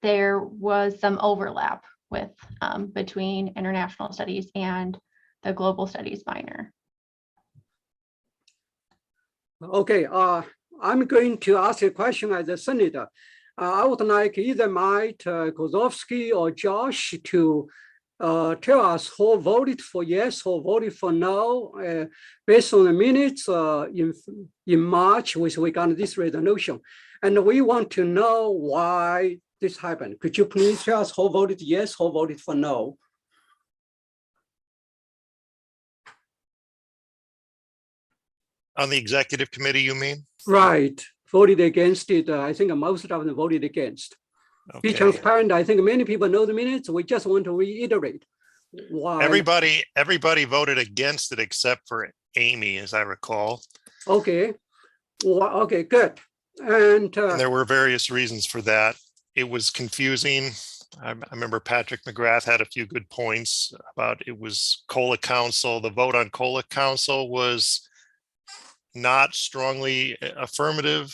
there was some overlap with between international studies and the global studies minor. Okay, I'm going to ask a question as a senator. I would like either Mike Kozowski or Josh to tell us who voted for yes, who voted for no, based on the minutes in March with regard to this resolution. And we want to know why this happened. Could you please tell us who voted yes, who voted for no? On the executive committee, you mean? Right, voted against it. I think most of them voted against. Okay. Be transparent. I think many people know the minutes. We just want to reiterate why. Everybody voted against it except for Amy, as I recall. Okay. Well, okay, good. And there were various reasons for that. It was confusing. I remember Patrick McGrath had a few good points about it was COLA Council. The vote on COLA Council was not strongly affirmative.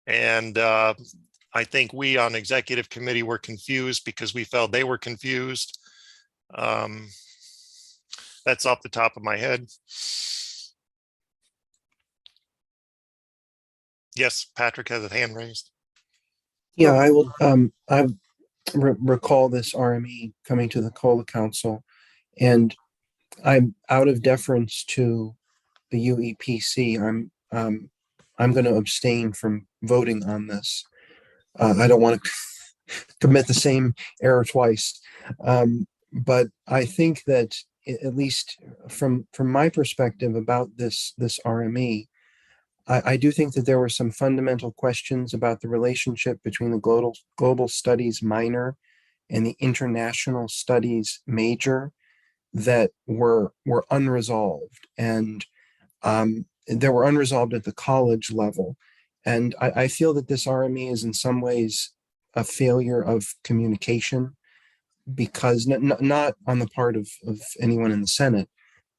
And I think we on executive committee were confused because we felt they were confused. That's off the top of my head. Yes, Patrick has a hand raised. Yeah, I will. I recall this RME coming to the COLA Council, and I'm out of deference to the UEPC. I'm going to abstain from voting on this. I don't want to commit the same error twice. But I think that at least from my perspective about this RME, I do think that there were some fundamental questions about the relationship between the global studies minor and the international studies major that were unresolved, and they were unresolved at the college level. And I feel that this RME is in some ways a failure of communication, because not on the part of anyone in the Senate.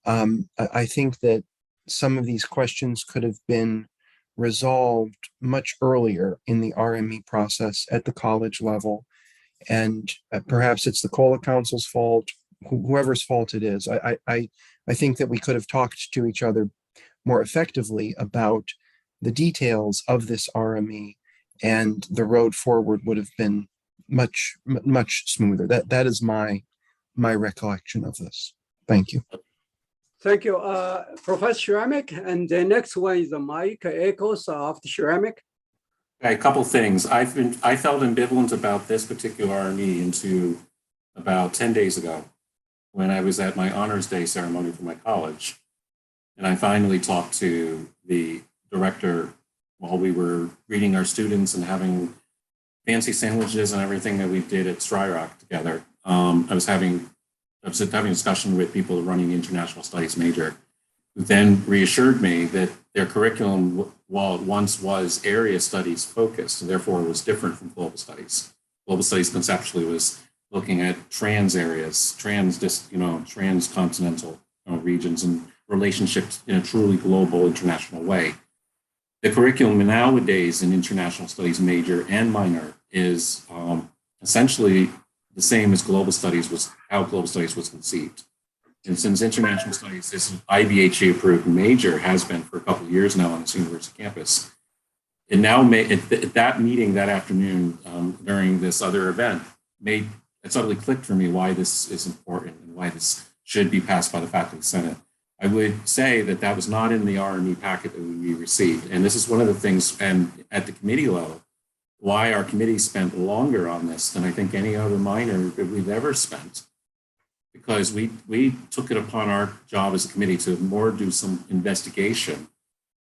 I think that some of these questions could have been resolved much earlier in the RME process at the college level. And perhaps it's the COLA Council's fault, whoever's fault it is. I think that we could have talked to each other more effectively about the details of this RME, and the road forward would have been much smoother. That is my recollection of this. Thank you. Thank you, Professor Shramick. And the next one is Mike Echols of the Shramick. Okay, a couple things. I felt ambivalent about this particular RME into about 10 days ago when I was at my honors day ceremony for my college. And I finally talked to the director while we were greeting our students and having fancy sandwiches and everything that we did at Stry Rock together. I was having a discussion with people running the international studies major, who then reassured me that their curriculum, while it once was area studies focused, and therefore was different from global studies. Global studies conceptually was looking at trans areas, transcontinental regions and relationships in a truly global international way. The curriculum nowadays in international studies major and minor is essentially the same as global studies was, how global studies was conceived. And since international studies is an IBHE approved major, has been for a couple of years now on this university campus, it now at that meeting that afternoon during this other event, it suddenly clicked for me why this is important and why this should be passed by the faculty senate. I would say that that was not in the RME packet that we received. And this is one of the things, and at the committee level, why our committee spent longer on this than I think any other minor that we've ever spent. Because we took it upon our job as a committee to more do some investigation.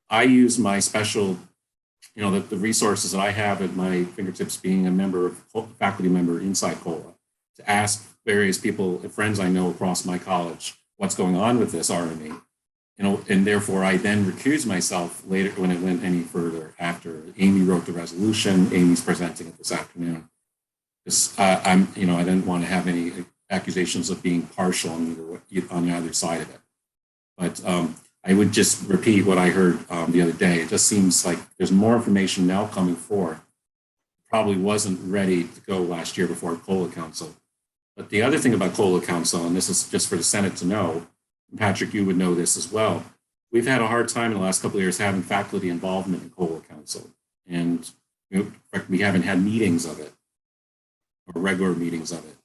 I use my special, the resources that I have at my fingertips being a faculty member inside COLA, to ask various people, friends I know across my college, what's going on with this RME. And therefore I then recused myself later when it went any further after Amy wrote the resolution. Amy's presenting it this afternoon. Because I didn't want to have any accusations of being partial on either side of it. But I would just repeat what I heard the other day. It just seems like there's more information now coming forth. Probably wasn't ready to go last year before COLA Council. But the other thing about COLA Council, and this is just for the Senate to know, and Patrick, you would know this as well. We've had a hard time in the last couple of years having faculty involvement in COLA Council. And in fact, we haven't had meetings of it, or regular meetings of it.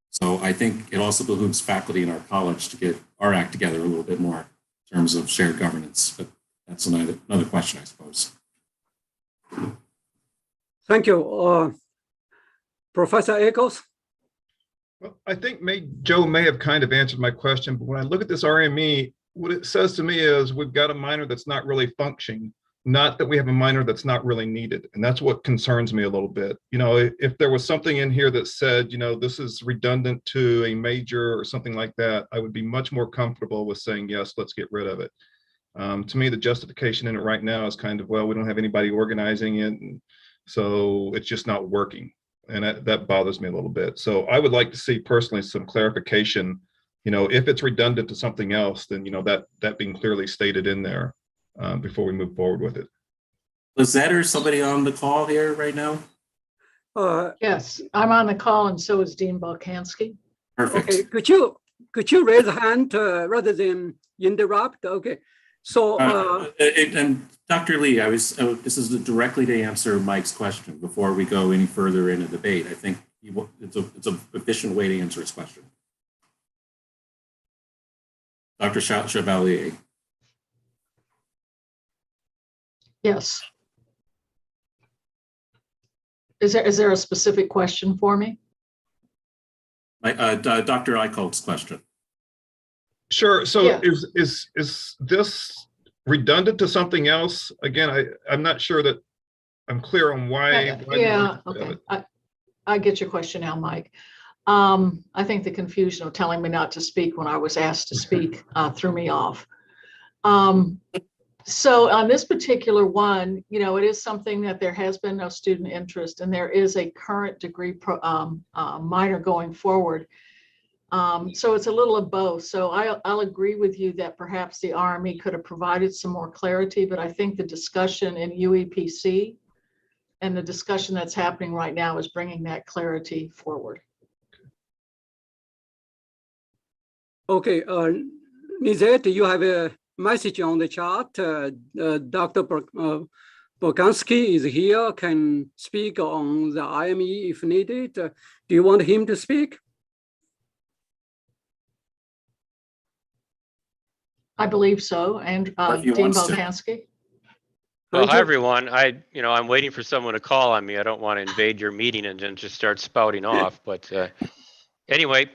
So I think it also behooves faculty in our college to get our act together a little bit more in terms of shared governance. But that's another question, I suppose. Thank you. Professor Echols? Well, I think Joe may have kind of answered my question, but when I look at this RME, what it says to me is we've got a minor that's not really functioning, not that we have a minor that's not really needed. And that's what concerns me a little bit. If there was something in here that said, this is redundant to a major or something like that, I would be much more comfortable with saying, yes, let's get rid of it. To me, the justification in it right now is kind of, well, we don't have anybody organizing it, and so it's just not working. And that bothers me a little bit. So I would like to see personally some clarification, if it's redundant to something else, then, that being clearly stated in there before we move forward with it. Lizette or somebody on the call here right now? Yes, I'm on the call and so is Dean Balkansky. Perfect. Okay, could you raise a hand rather than interrupt? Okay, so. And Dr. Lee, this is directly to answer Mike's question before we go any further in a debate. I think it's an efficient way to answer his question. Dr. Chevalier. Yes. Is there a specific question for me? Dr. Eichholz's question. Sure. So Yeah. is this redundant to something else? Again, I'm not sure that I'm clear on why. Yeah, okay. I get your question now, Mike. I think the confusion of telling me not to speak when I was asked to speak threw me off. So on this particular one, it is something that there has been no student interest, and there is a current degree minor going forward. So it's a little of both. So I'll agree with you that perhaps the RME could have provided some more clarity, but I think the discussion in UEPC and the discussion that's happening right now is bringing that clarity forward. Okay, Lizette, you have a message on the chat. Dr. Boganski is here, can speak on the IME if needed. Do you want him to speak? I believe so. And If he Dean wants to. Bolkowski. Well, hi, everyone. I'm waiting for someone to call on me. I don't want to invade your meeting and then just start spouting off. But anyway,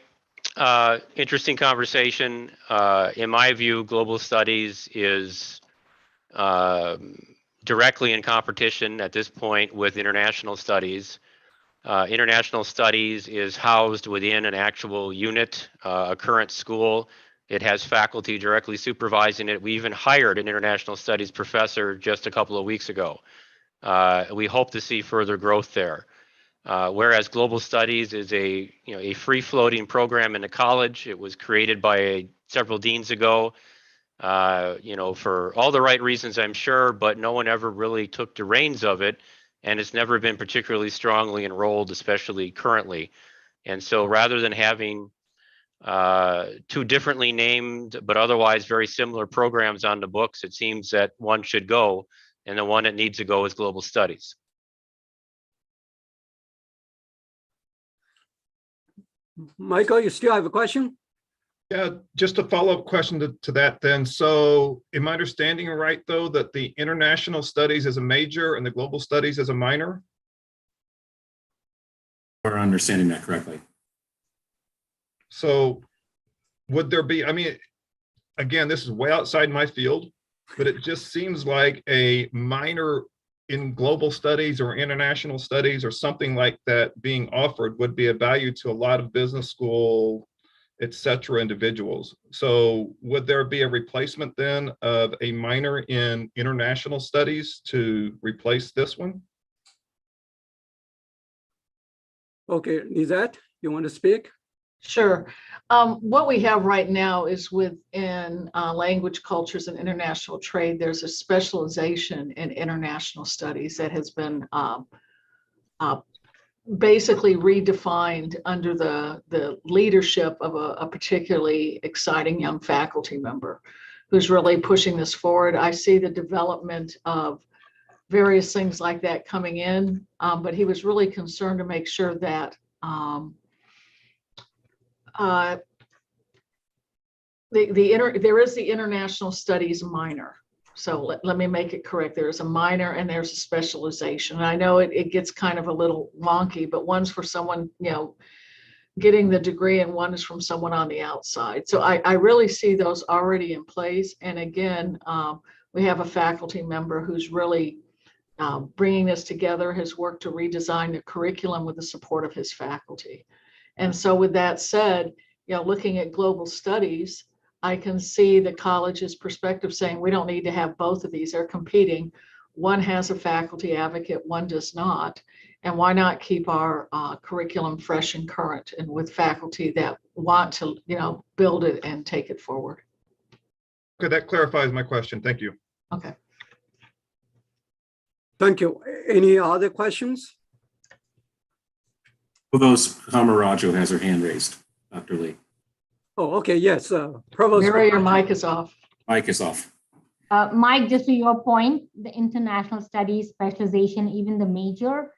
interesting conversation. In my view, global studies is directly in competition at this point with international studies. International studies is housed within an actual unit, a current school. It has faculty directly supervising it. We even hired an international studies professor just a couple of weeks ago. We hope to see further growth there. Whereas global studies is a free-floating program in the college. It was created by several deans ago, for all the right reasons, I'm sure, but no one ever really took the reins of it, and it's never been particularly strongly enrolled, especially currently. And so rather than having two differently named but otherwise very similar programs on the books, it seems that one should go, and the one that needs to go is global studies. Michael, you still have a question? Yeah, just a follow-up question to that then. So am I understanding right, though, that the international studies is a major and the global studies is a minor? We're understanding that correctly. So would there be, I mean, again, this is way outside my field, but it just seems like a minor in global studies or international studies or something like that being offered would be of value to a lot of business school, et cetera, individuals. So would there be a replacement then of a minor in international studies to replace this one? Okay, Lizette, you want to speak? Sure. What we have right now is within language, cultures, and international trade, there's a specialization in international studies that has been basically redefined under the leadership of a particularly exciting young faculty member who's really pushing this forward. I see the development of various things like that coming in, but he was really concerned to make sure that there is the international studies minor. So let me make it correct. There's a minor and there's a specialization. And I know it gets kind of a little wonky, but one's for someone, getting the degree and one is from someone on the outside. So I really see those already in place. And again, we have a faculty member who's really bringing this together, has worked to redesign the curriculum with the support of his faculty. And so with that said, looking at global studies, I can see the college's perspective saying we don't need to have both of these. They're competing. One has a faculty advocate, one does not. And why not keep our curriculum fresh and current and with faculty that want to, build it and take it forward. Okay, that clarifies my question. Thank you. Okay. Thank you. Any other questions? Provost Hamaraju has her hand raised, Dr. Lee. Oh, okay, yes. Provost. Mary, your mic is off. Mic is off. Mike, just to your point, the international studies specialization, even the major,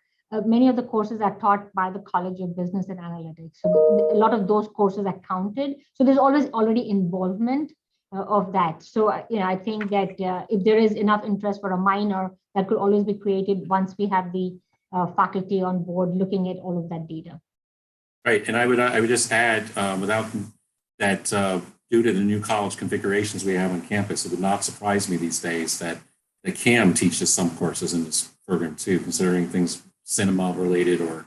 many of the courses are taught by the College of Business and Analytics. So a lot of those courses are counted. So there's always already involvement of that. So, I think that if there is enough interest for a minor, that could always be created once we have the faculty on board looking at all of that data. Right, and I would just add, without that, due to the new college configurations we have on campus, it would not surprise me these days that the CAM teaches some courses in this program too, considering things cinema related or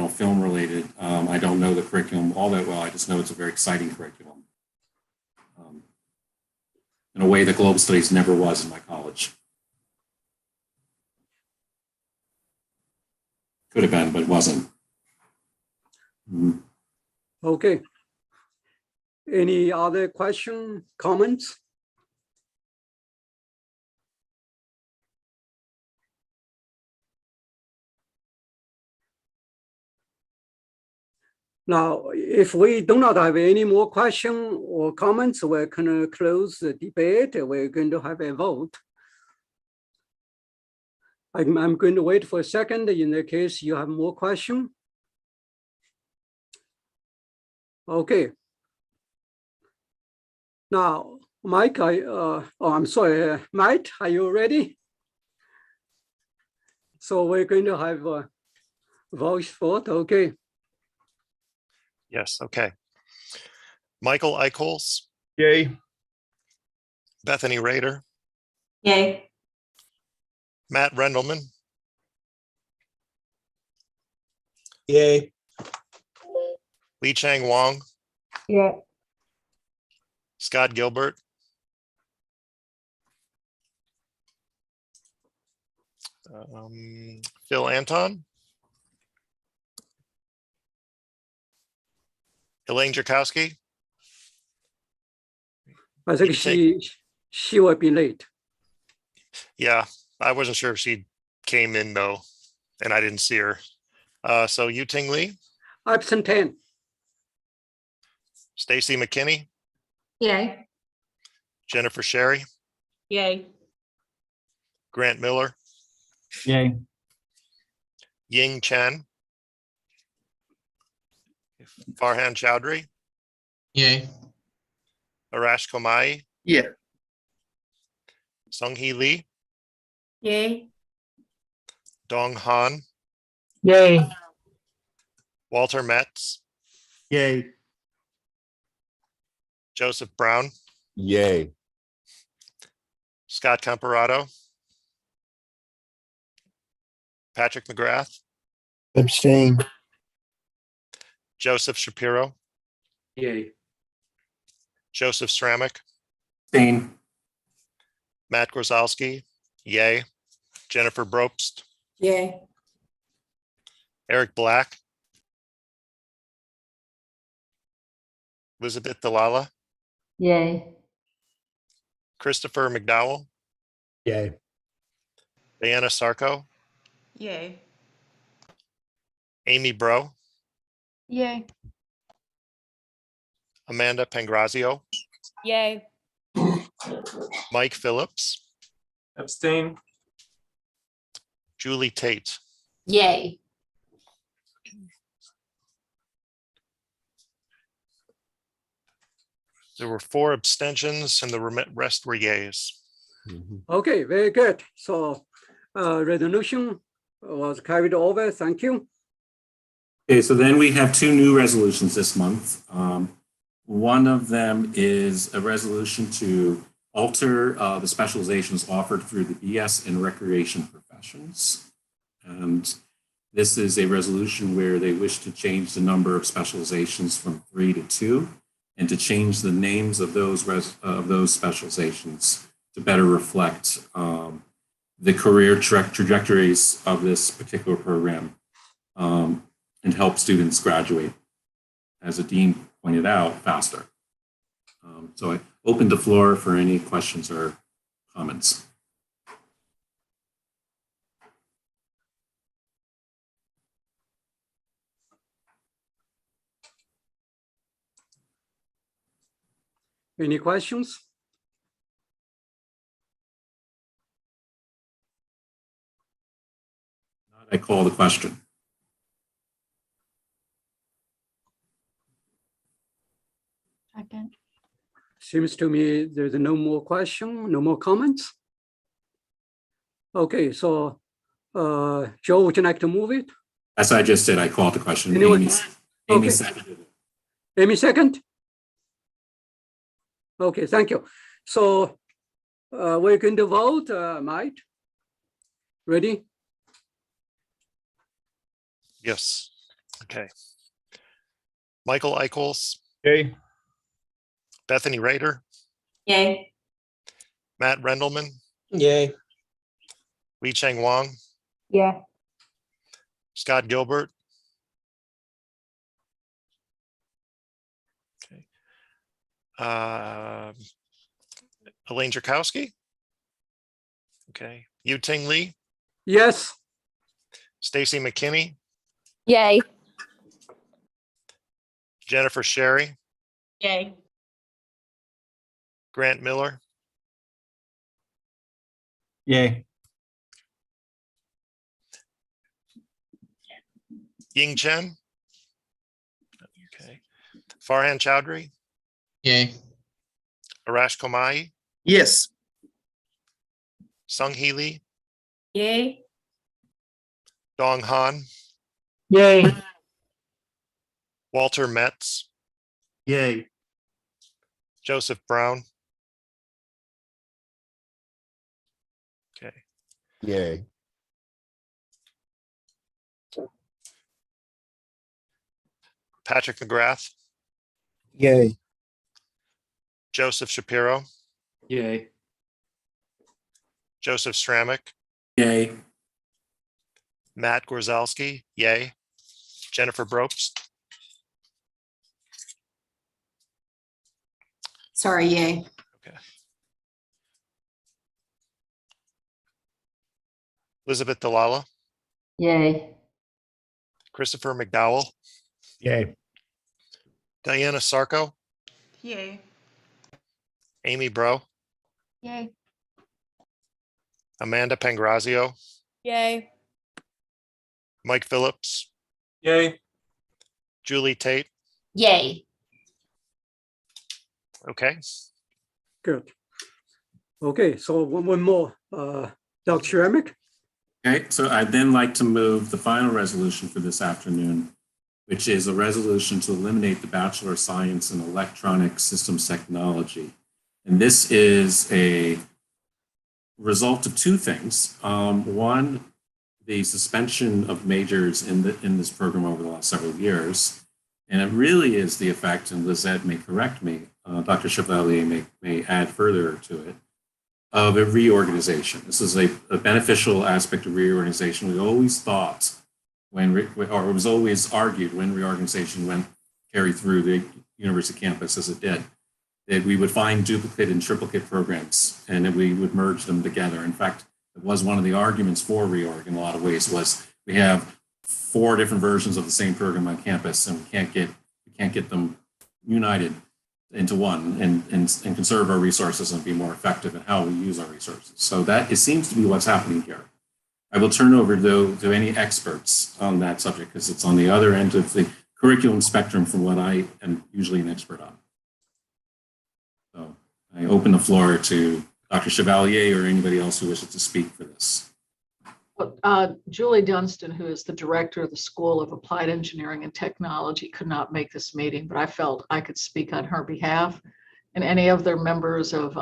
film related. I don't know the curriculum all that well. I just know it's a very exciting curriculum. In a way that global studies never was in my college. Could have been, but it wasn't. Okay, Any other question, comments? Now, if we do not have any more question or comments, we're going to close the debate. We're going to have a vote. I'm going to wait for a second in the case you have more question. Okay. Now, Mike, I'm sorry, Matt, are you ready? So we're going to have a voice vote, okay. Yes, okay. Michael Eichholz, Yay. Bethany Rader, Yay. Matt Rendelman, Yay. Lee Chang Wong, Yeah. Scott Gilbert, Phil Anton, Elaine Jarkowski. I think she will be late. Yeah, I wasn't sure if she came in though, and I didn't see her. So Yu-Ting Lee, Absent 10. Stacy McKinney, Yay. Jennifer Sherry, Yay. Grant Miller, Yay. Ying Chen, Farhan Chowdhury, Yay. Arash Komai, Yeah. Sung Hee Lee, Yay. Dong Han, Yay. Walter Metz, Yay. Joseph Brown, Yay. Scott Comparato, Patrick McGrath, Abstain. Joseph Shapiro, Yay. Joseph Stramick, Abstain. Matt Grozalski, yay. Jennifer Brobst, Yay. Eric Black, Elizabeth Delala, Yay. Christopher McDowell, Yay. Diana Sarko, Yay. Amy Bro, Yay. Amanda Pangrazio, Yay. Mike Phillips, Abstain. Julie Tate. Yay. There were 4 abstentions and the rest were yays. Okay, very good. So resolution was carried over. Thank you. Okay, so then we have 2 new resolutions this month. One of them is a resolution to alter the specializations offered through the BS in recreation professions. And this is a resolution where they wish to change the number of specializations from 3 to 2 and to change the names of those specializations to better reflect the career trajectories of this particular program and help students graduate, as the dean pointed out, faster. So I open the floor for any questions or comments. Any questions? I call the question. Second. Seems to me there's no more question, no more comments. Okay, so Joe, would you like to move it? As I just said, I called the question. Anyone? Amy Okay. seconded it. Amy second? Okay, thank you. So we're going to vote, Mike. Ready? Yes. Okay. Michael Eichholz, Yay. Bethany Rader, Yay. Matt Rendelman, Yay. Lee Chang Wong, Yeah. Scott Gilbert. Okay. Elaine Drakowski. Okay. Yu-Ting Lee, Yes. Stacy McKinney, Yay. Jennifer Sherry, Yay. Grant Miller, Yay. Ying Chen. Okay. Farhan Chowdhury, Yay. Arash Komai, Yes. Sung Hee Lee, Yay. Dong Han, Yay. Walter Metz, Yay. Joseph Brown. Okay. Yay. Patrick McGrath, Yay. Joseph Shapiro, Yay. Joseph Stramick, Yay. Matt Gorzalski, yay. Jennifer Bropst, Sorry, yay. Elizabeth Delala, Yay. Christopher McDowell, Yay. Diana Sarko, Yay. Amy Bro, Yay. Amanda Pangrazio, Yay. Mike Phillips, Yay. Julie Tate. Yay. Okay. Good. Okay, so one more. Dr. Remick? Okay, so I'd then like to move the final resolution for this afternoon, which is a resolution to eliminate the Bachelor of Science in Electronic Systems Technology. And this is a result of two things. One, the suspension of majors in this program over the last several years. And it really is the effect, and Lizette may correct me, Dr. Chevalier may add further to it, of a reorganization. This is a beneficial aspect of reorganization. We always thought or it was always argued when reorganization went carried through the university campus as it did, that we would find duplicate and triplicate programs and that we would merge them together. In fact, it was one of the arguments for reorg in a lot of ways was we have 4 different versions of the same program on campus and we can't get them united into one and conserve our resources and be more effective in how we use our resources. So that it seems to be what's happening here. I will turn over though to any experts on that subject because it's on the other end of the curriculum spectrum from what I am usually an expert on. So I open the floor to Dr. Chevalier or anybody else who wishes to speak for this. Julie Dunstan, who is the director of the School of Applied Engineering and Technology, could not make this meeting, but I felt I could speak on her behalf. And any other members of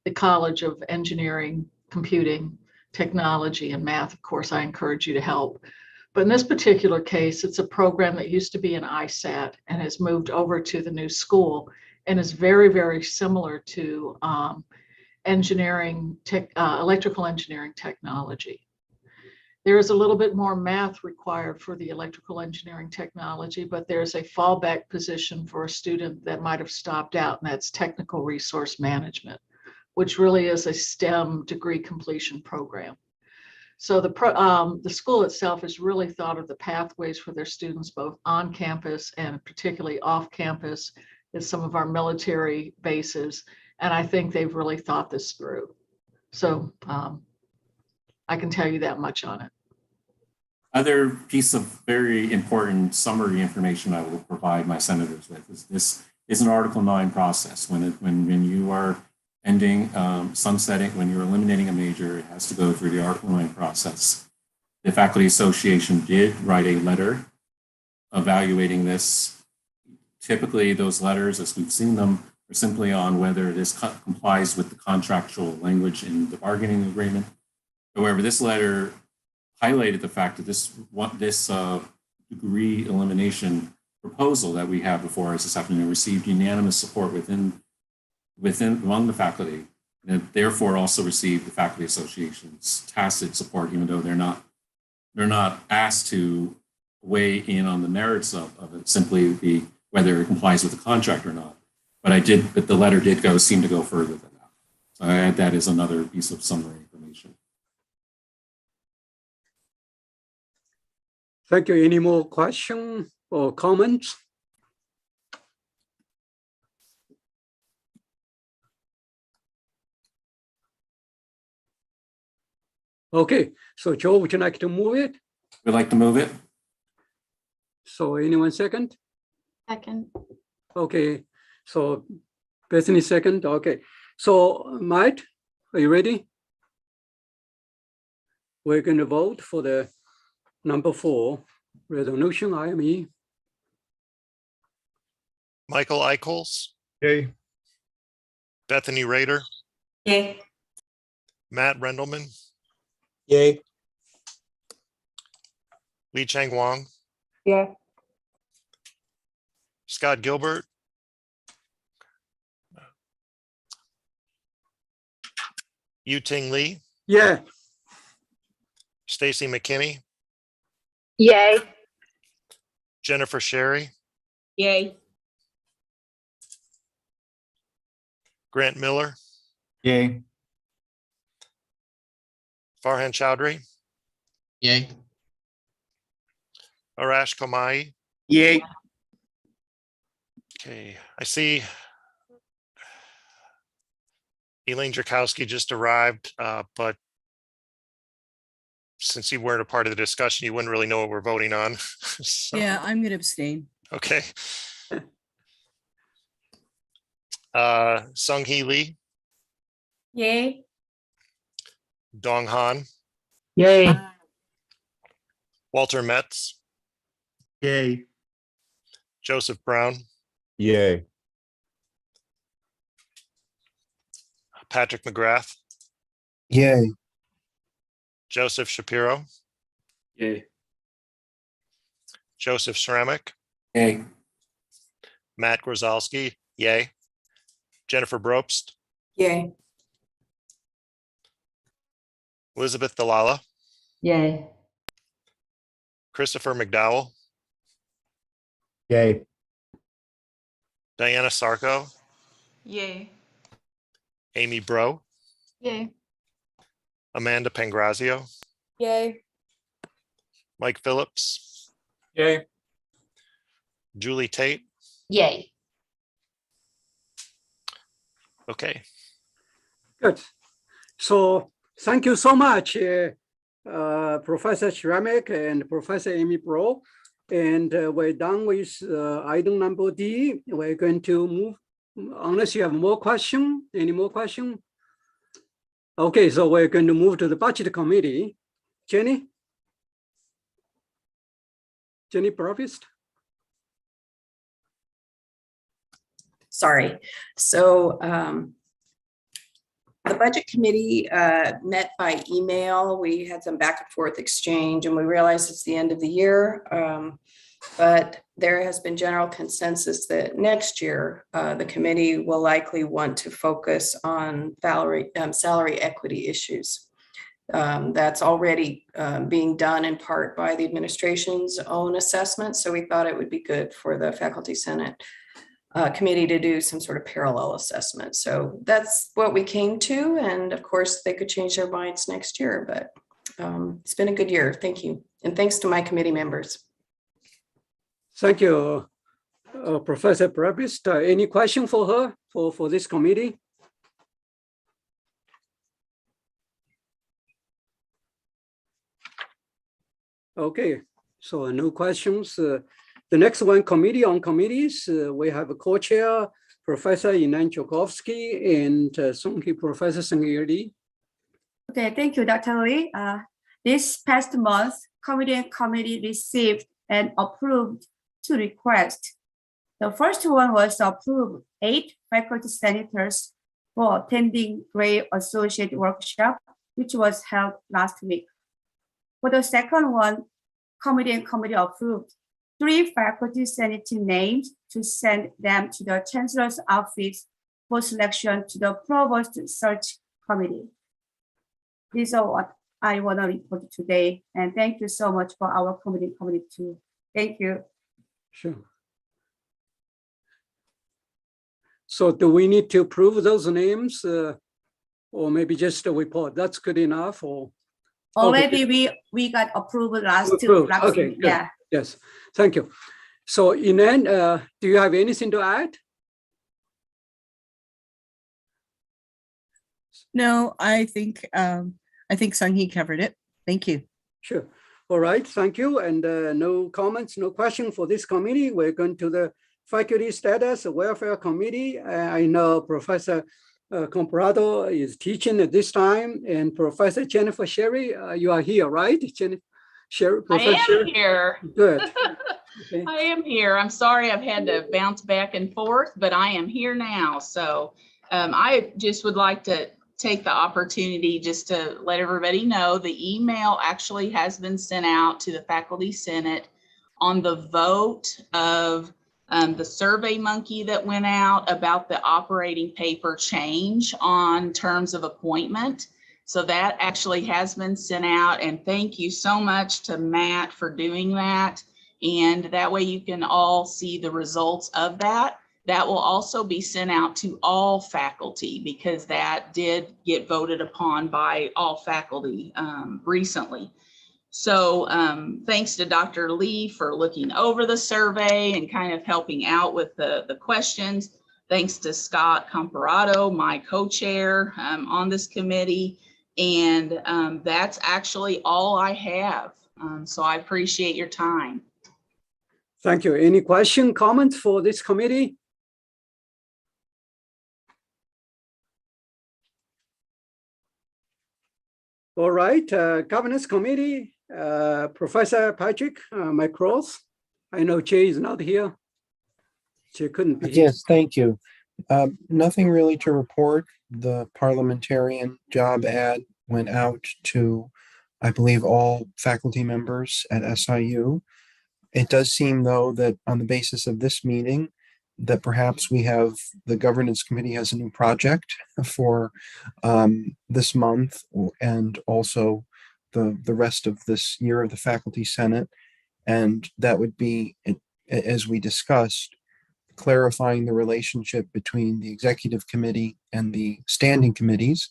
the College of Engineering, Computing, Technology, and Math, of course, I encourage you to help. But in this particular case, it's a program that used to be an ISAT and has moved over to the new school and is very, very similar to electrical engineering technology. There is a little bit more math required for the electrical engineering technology, but there's a fallback position for a student that might have stopped out, and that's technical resource management, which really is a STEM degree completion program. So the school itself has really thought of the pathways for their students, both on campus and particularly off campus at some of our military bases. And I think they've really thought this through. So I can tell you that much on it. Other piece of very important summary information I will provide my senators with is this is an Article 9 process. When you are ending, sunsetting, when you're eliminating a major, it has to go through the Article 9 process. The Faculty Association did write a letter evaluating this. Typically, those letters, as we've seen them, are simply on whether this complies with the contractual language in the bargaining agreement. However, this letter highlighted the fact that this degree elimination proposal that we have before us this afternoon received unanimous support among the faculty, and therefore also received the Faculty Association's tacit support, even though they're not asked to weigh in on the merits of it, simply whether it complies with the contract or not. But the letter did seem to go further than that. So I add that as another piece of summary information. Thank you. Any more questions or comments? Okay, so Joe, would you like to move it? We'd like to move it. So anyone second? Second. Okay, so Bethany second. Okay, so Mike, are you ready? We're going to vote for the number 4 resolution, IME. Michael Eichholz, Yay. Bethany Rader, Yay. Matt Rendelman, Yay. Lee Chang Wong, Yeah. Scott Gilbert, Yu-Ting Lee, Yeah. Stacy McKinney, Yay. Jennifer Sherry, Yay. Grant Miller, Yay. Farhan Chowdhury, Yay. Arash Komai. Yay. Okay, I see Elaine Drakowski just arrived, but since you weren't a part of the discussion, you wouldn't really know what we're voting on. So, Yeah, I'm going to abstain. okay. Sung Hee Lee, Yay. Dong Han, Yay. Walter Metz, Yay. Joseph Brown, Yay. Patrick McGrath, Yay. Joseph Shapiro, Yay. Joseph Ceramic, Yay. Matt Grozalski, yay. Jennifer Brobst, Yay. Elizabeth Dalala, Yay. Christopher McDowell, Yay. Diana Sarko, Yay. Amy Bro, Yay. Amanda Pangrazio, Yay. Mike Phillips, Yay. Julie Tate. Yay. Okay, Good. So thank you so much, Professor Ceramic and Professor Amy Bro. And we're done with item number D. We're going to move, unless you have more question, any more question? Okay, so we're going to move to the budget committee. Jenny? Jenny Provist? Sorry. So the budget committee met by email. We had some back and forth exchange and we realized it's the end of the year. But there has been general consensus that next year, the committee will likely want to focus on salary equity issues. That's already being done in part by the administration's own assessment. So we thought it would be good for the Faculty Senate committee to do some sort of parallel assessment. So that's what we came to. And of course, they could change their minds next year, but it's been a good year. Thank you. And thanks to my committee members. Thank you, Professor Provist. Any question for her, for this committee? Okay, so no questions. The next one, committee on committees, we have a co-chair, Professor Elaine Drakowski and Professor Sung-Hee Lee. Okay, thank you, Dr. Lee. This past month, committee received and approved 2 requests. The first one was to approve 8 faculty senators for attending Gray Associate Workshop, which was held last week. For the second one, committee approved 3 faculty senate names to send them to the Chancellor's office for selection to the Provost Search Committee. These are what I want to report today. And thank you so much for our committee too. Thank you. Sure. So do we need to approve those names or maybe just a report? That's good enough or? Already we got approval last Approved. last Okay, week. good. Yeah. Yes, thank you. So Inan, do you have anything to add? No, I think Sung-Hee covered it. Thank you. Sure. All right, thank you. And no comments, no question for this committee. We're going to the Faculty Status Welfare Committee. I know Professor Comparado is teaching at this time, and Professor Jennifer Sherry, you are here, right? Jennifer Sherry, I am here. Good. Okay. I am here. I'm sorry I've had to bounce back and forth, but I am here now. So I just would like to take the opportunity just to let everybody know the email actually has been sent out to the Faculty Senate on the vote of the Survey Monkey that went out about the operating paper change on terms of appointment. So that actually has been sent out, and thank you so much to Matt for doing that. And that way you can all see the results of that. That will also be sent out to all faculty because that did get voted upon by all faculty recently. So thanks to Dr. Lee for looking over the survey and kind of helping out with the questions. Thanks to Scott Comparado, my co-chair on this committee. And that's actually all I have. So I appreciate your time. Thank you. Any question, comments for this committee? All right, Governance Committee, Professor Patrick McCross. I know Jay is not here. Jay couldn't be here. Yes, thank you. Nothing really to report. The parliamentarian job ad went out to, I believe, all faculty members at SIU. It does seem, though, that on the basis of this meeting, that perhaps the governance committee has a new project for this month and also the rest of this year of the Faculty Senate. And that would be, as we discussed, clarifying the relationship between the executive committee and the standing committees.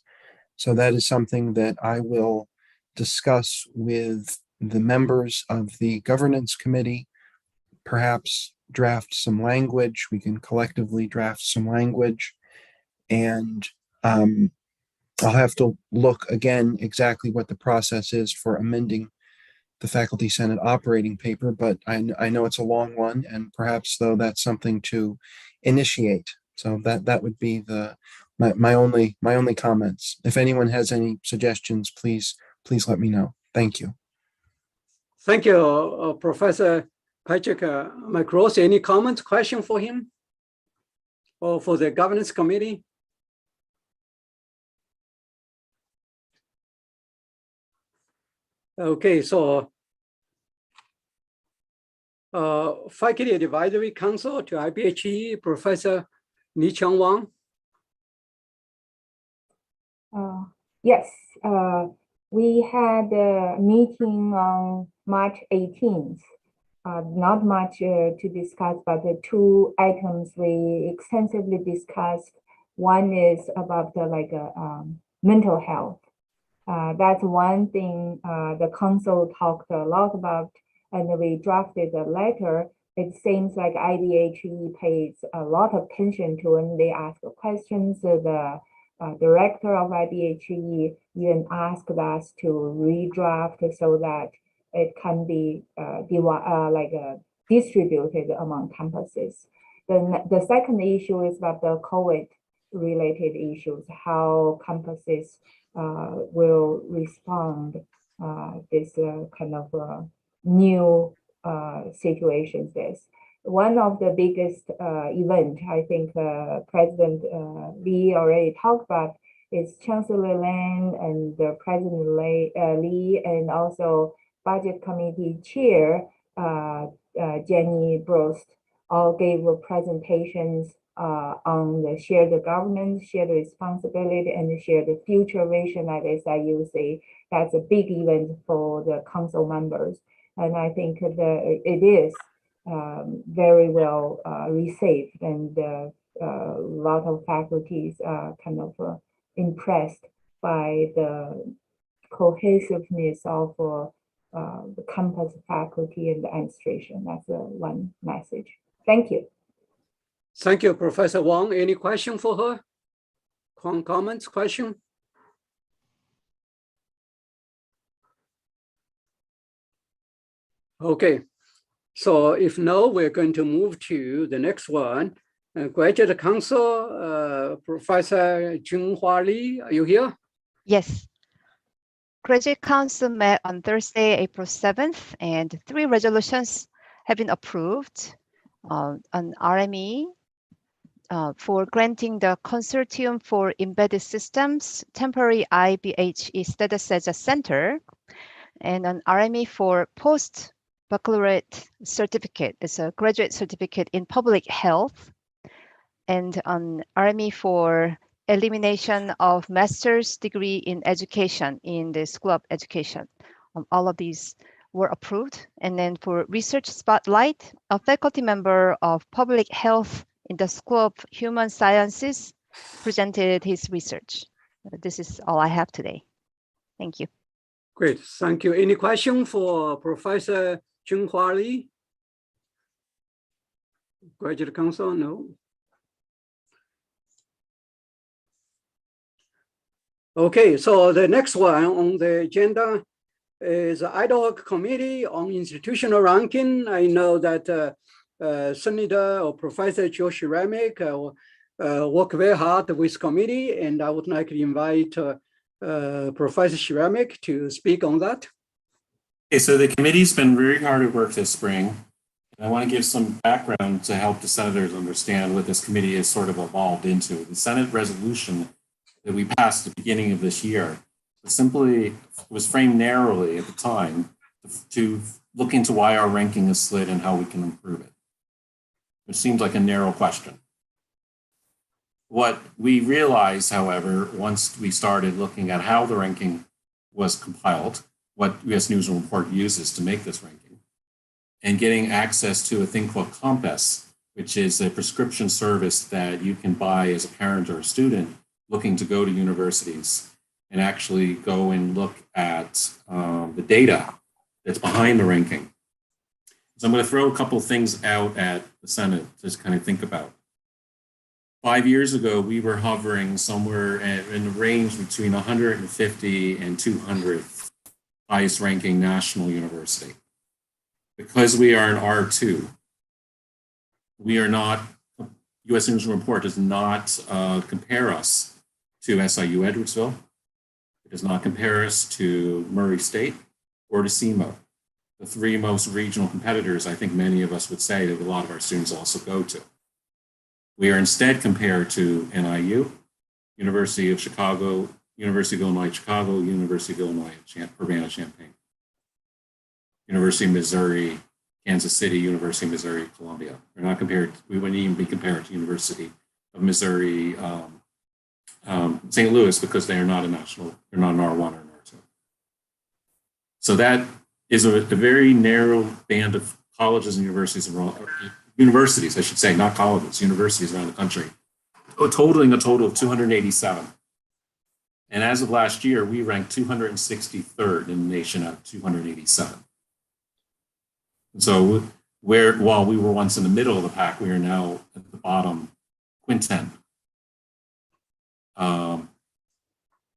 So that is something that I will discuss with the members of the governance committee, perhaps draft some language. We can collectively draft some language, and I'll have to look again exactly what the process is for amending the Faculty Senate operating paper, but I know it's a long one, and perhaps though that's something to initiate. So that would be my only comments. If anyone has any suggestions, please let me know. Thank you. Thank you, Professor Patrick McCross. Any comments, question for him or for the governance committee? Okay, so Faculty Advisory Council to IBHE, Professor Ni-Chang Wang. Yes, we had a meeting on March 18th. Not much to discuss, but the two items we extensively discussed. One is about mental health. That's one thing the council talked a lot about, and we drafted a letter. It seems like IBHE pays a lot of attention to when they ask questions. The director of IBHE even asked us to redraft so that it can be distributed among campuses. Then the second issue is about the COVID-related issues, how campuses will respond this kind of new situations. One of the biggest event, I think President Lee already talked about, is Chancellor Lan and the President Lee, and also Budget Committee Chair Jenny Brost all gave presentations on the shared governance, shared responsibility, and shared future vision at SIUC. That's a big event for the council members. And I think it is very well received, and a lot of faculties are kind of impressed by the cohesiveness of the campus faculty and the administration. That's one message. Thank you. Thank you, Professor Wang. Any question for her? Comments, question? Okay, so if no, we're going to move to the next one. Graduate Council, Professor Junhua Li, are you here? Yes. Graduate Council met on Thursday, April 7th, and 3 resolutions have been approved on RME for granting the Consortium for Embedded Systems temporary IBHE status as a center, and an RME for post-baccalaureate certificate. It's a graduate certificate in public health, and an RME for elimination of master's degree in education in the School of Education. All of these were approved. And then for Research Spotlight, a faculty member of public health in the School of Human Sciences presented his research. This is all I have today. Thank you. Great, thank you. Any question for Professor Junhua Li? Graduate Council, no? Okay, so the next one on the agenda is ad hoc committee on institutional ranking. I know that Senator or Professor Joe Shramik work very hard with committee, and I would like to invite Professor Shramik to speak on that. Okay, so the committee's been very hard at work this spring. I want to give some background to help the senators understand what this committee has sort of evolved into. The Senate resolution that we passed at the beginning of this year simply was framed narrowly at the time to look into why our ranking is slid and how we can improve it. It seems like a narrow question. What we realized, however, once we started looking at how the ranking was compiled, what US News and Report uses to make this ranking, and getting access to a thing called Compass, which is a prescription service that you can buy as a parent or a student looking to go to universities and actually go and look at the data that's behind the ranking. So I'm going to throw a couple of things out at the Senate to just kind of think about. 5 years ago, we were hovering somewhere in the range between 150 and 200th highest ranking national university. Because we are an R2, we are not, US News and Report does not compare us to SIU Edwardsville. It does not compare us to Murray State or to SEMO, the 3 most regional competitors I think many of us would say that a lot of our students also go to. We are instead compared to NIU, University of Chicago, University of Illinois Chicago, University of Illinois Urbana-Champaign, University of Missouri, Kansas City, University of Missouri, Columbia. We're not compared, we wouldn't even be compared to University of Missouri, St. Louis, because they are not a national, they're not an R1 or an R2. So that is a very narrow band of colleges and universities, I should say, not colleges, universities around the country, totaling a total of 287. And as of last year, we ranked 263rd in the nation out of 287. And so while we were once in the middle of the pack, we are now at the bottom quintet.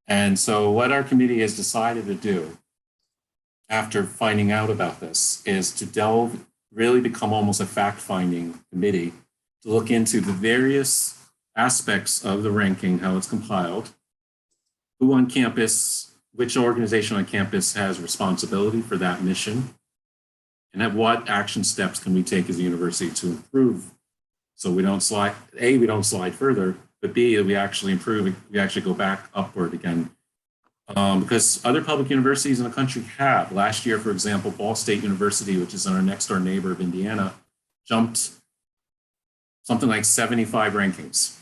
And so what our committee has decided to do after finding out about this is to delve, really become almost a fact-finding committee to look into the various aspects of the ranking, how it's compiled, who on campus, which organization on campus has responsibility for that mission, and at what action steps can we take as a university to improve so we don't slide, A, we don't slide further, but B, we actually improve, we actually go back upward again. Because other public universities in the country have. Last year, for example, Ball State University, which is our next door neighbor of Indiana, jumped something like 75 rankings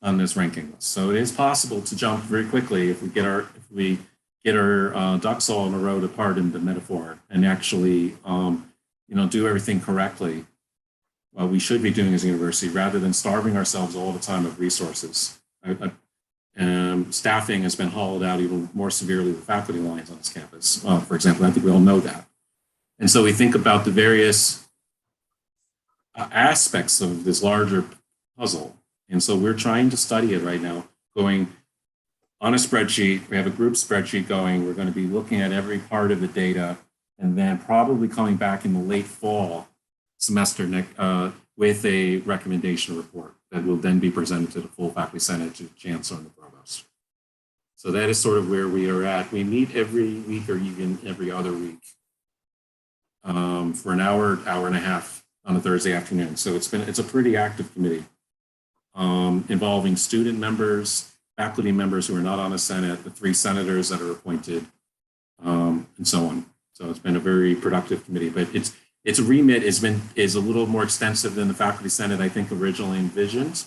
on this ranking list. So it is possible to jump very quickly if we get our ducks all in a row, to pardon the metaphor, and actually do everything correctly we should be doing as a university rather than starving ourselves all the time of resources. Staffing has been hollowed out even more severely with faculty lines on this campus, for example. I think we all know that. And so we think about the various aspects of this larger puzzle. And so we're trying to study it right now, going on a spreadsheet. We have a group spreadsheet going. We're going to be looking at every part of the data and then probably coming back in the late fall semester with a recommendation report that will then be presented to the full faculty senate, to the chancellor and the provost. So that is sort of where we are at. We meet every week or even every other week for an hour and a half on a Thursday afternoon. So it's a pretty active committee involving student members, faculty members who are not on the Senate, the 3 senators that are appointed, and so on. So it's been a very productive committee, but its remit is a little more extensive than the faculty senate, I think, originally envisioned,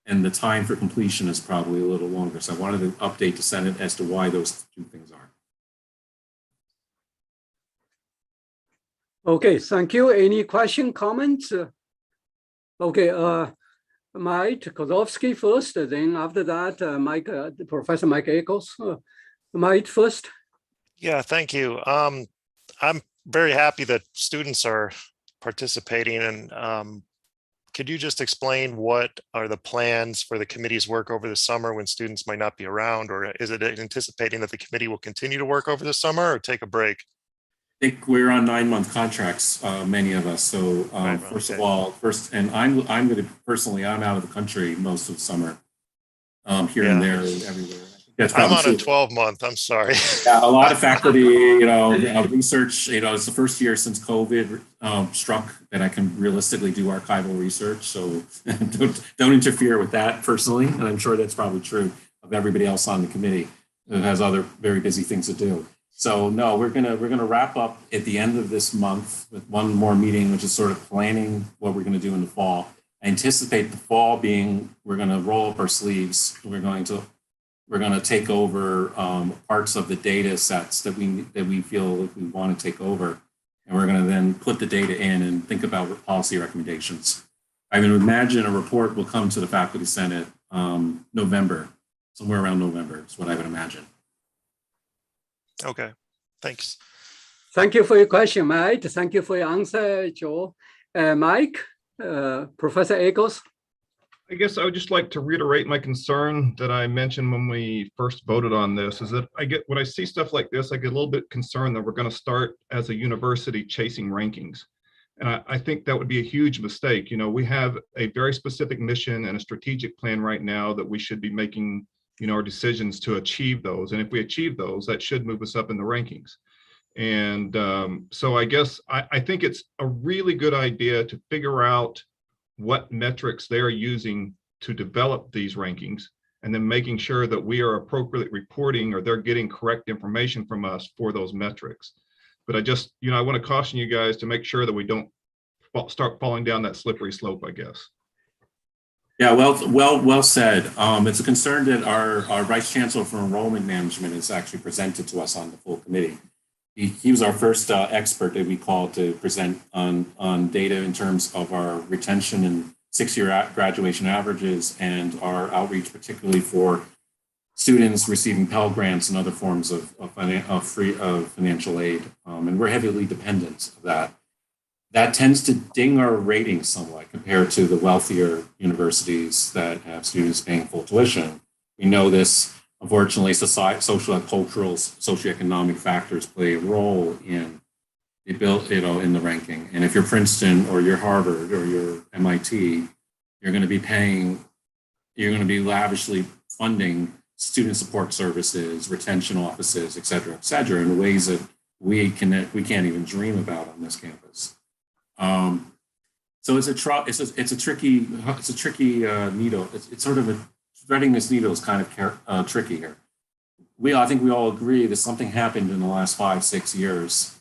and the time for completion is probably a little longer. So I wanted to update the Senate as to why those 2 things are. Okay, thank you. Any question, comments? Okay, Mike Kozlowski first, then after that, Professor Mike Echols. Mike first. Yeah, thank you. I'm very happy that students are participating, and could you just explain what are the plans for the committee's work over the summer when students might not be around, or is it anticipating that the committee will continue to work over the summer or take a break? I think we're on 9-month contracts, many of us. So first of all, and I'm going to personally, I'm out of the country most of the summer, here and there, everywhere. I'm on a 12-month. I'm sorry. Yeah, a lot of faculty, research. It's the first year since COVID struck that I can realistically do archival research. So don't interfere with that personally, and I'm sure that's probably true of everybody else on the committee that has other very busy things to do. So no, we're gonna wrap up at the end of this month with one more meeting, which is sort of planning what we're gonna do in the fall. I anticipate the fall being we're gonna roll up our sleeves. We're going to take over parts of the data sets that we feel like we want to take over, and we're going to then put the data in and think about policy recommendations. I would imagine a report will come to the faculty senate November, somewhere around November is what I would imagine. Okay, thanks. Thank you for your question, Mike. Thank you for your answer, Joe. Mike, Professor Echols. I guess I would just like to reiterate my concern that I mentioned when we first voted on this, is that when I see stuff like this, I get a little bit concerned that we're going to start as a university chasing rankings. And I think that would be a huge mistake. We have a very specific mission and a strategic plan right now that we should be making, our decisions to achieve those. And if we achieve those, that should move us up in the rankings. And so I guess I think it's a really good idea to figure out what metrics they're using to develop these rankings, and then making sure that we are appropriately reporting or they're getting correct information from us for those metrics. But I just, I want to caution you guys to make sure that we don't start falling down that slippery slope, I guess. Yeah, well said. It's a concern that our Vice Chancellor for Enrollment Management has actually presented to us on the full committee. He was our first expert that we called to present on data in terms of our retention and 6-year graduation averages and our outreach, particularly for students receiving Pell Grants and other forms of financial aid. And we're heavily dependent of that. That tends to ding our ratings somewhat compared to the wealthier universities that have students paying full tuition. We know this. Unfortunately, social and cultural, socioeconomic factors play a role in in the ranking. And if you're Princeton or you're Harvard or you're MIT, you're going to be lavishly funding student support services, retention offices, et cetera, in ways that we can't even dream about on this campus. So it's a tricky needle. It's sort of threading this needle is kind of tricky here. I think we all agree that something happened in the last 5-6 years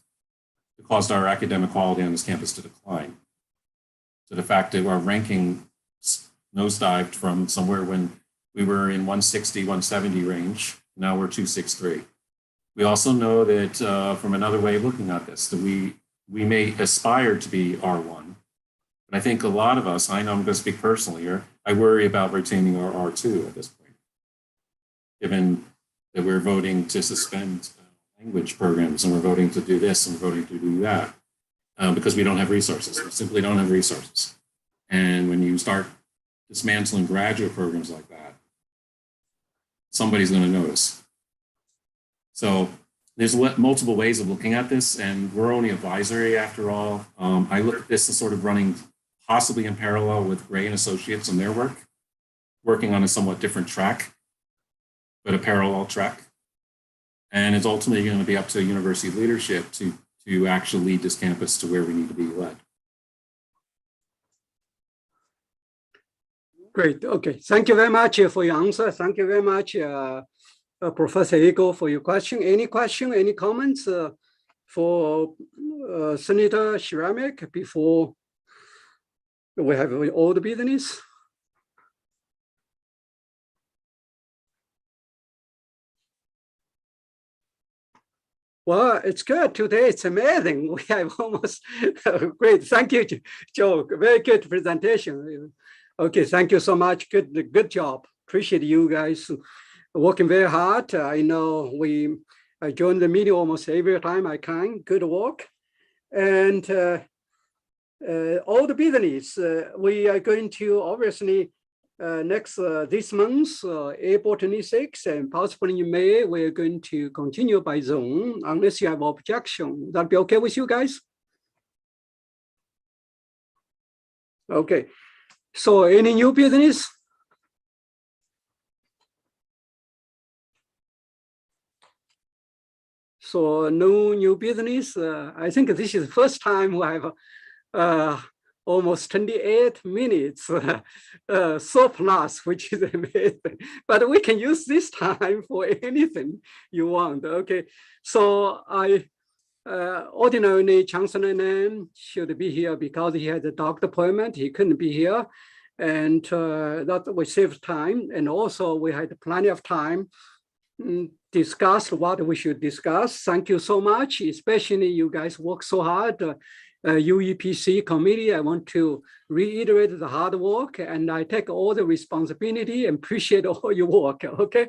that caused our academic quality on this campus to decline. So the fact that our ranking nosedived from somewhere when we were in 160, 170 range, now we're 263. We also know that from another way of looking at this, that we may aspire to be R1, but But I think a lot of us, I know I'm going to speak personally here, I worry about retaining our R2 at this point, given that we're voting to suspend language programs and we're voting to do this and we're voting to do that because we don't have resources. We simply don't have resources. And when you start dismantling graduate programs like that, somebody's going to notice. So there's multiple ways of looking at this, and we're only advisory after all. I look at this as sort of running possibly in parallel with Gray and Associates and their work, working on a somewhat different track, but a parallel track. And it's ultimately going to be up to university leadership to actually lead this campus to where we need to be led. Great. Okay. Thank you very much for your answer. Thank you very much, Professor Eagle, for your question. Any question, any comments for Senator Shramik before we have all the business? Well, it's good today. It's amazing. We have almost great. Thank you, Joe. Very good presentation. Okay, thank you so much. Good job. Appreciate you guys working very hard. I know I join the meeting almost every time I can. Good work. And all the business, we are going to obviously this month, April 26th, and possibly in May, we're going to continue by Zoom unless you have objection. That'll be okay with you guys? Okay. So any new business? So no new business. I think this is the first time we have almost 28 minutes surplus, which is amazing. But we can use this time for anything you want. Okay. So ordinarily, Chancellor Nam should be here because he had a doctor appointment. He couldn't be here. And that we saved time. And also we had plenty of time discuss what we should discuss. Thank you so much, especially you guys work so hard. UEPC committee, I want to reiterate the hard work, and I take all the responsibility and appreciate all your work, okay?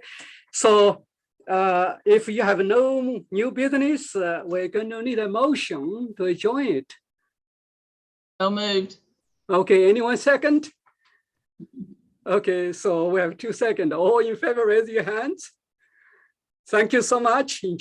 So if you have no new business, we're going to need a motion to adjourn it. So moved. Okay, anyone second? Okay, so we have 2 seconds. All in favor, raise your hands. Thank you so much. Enjoy.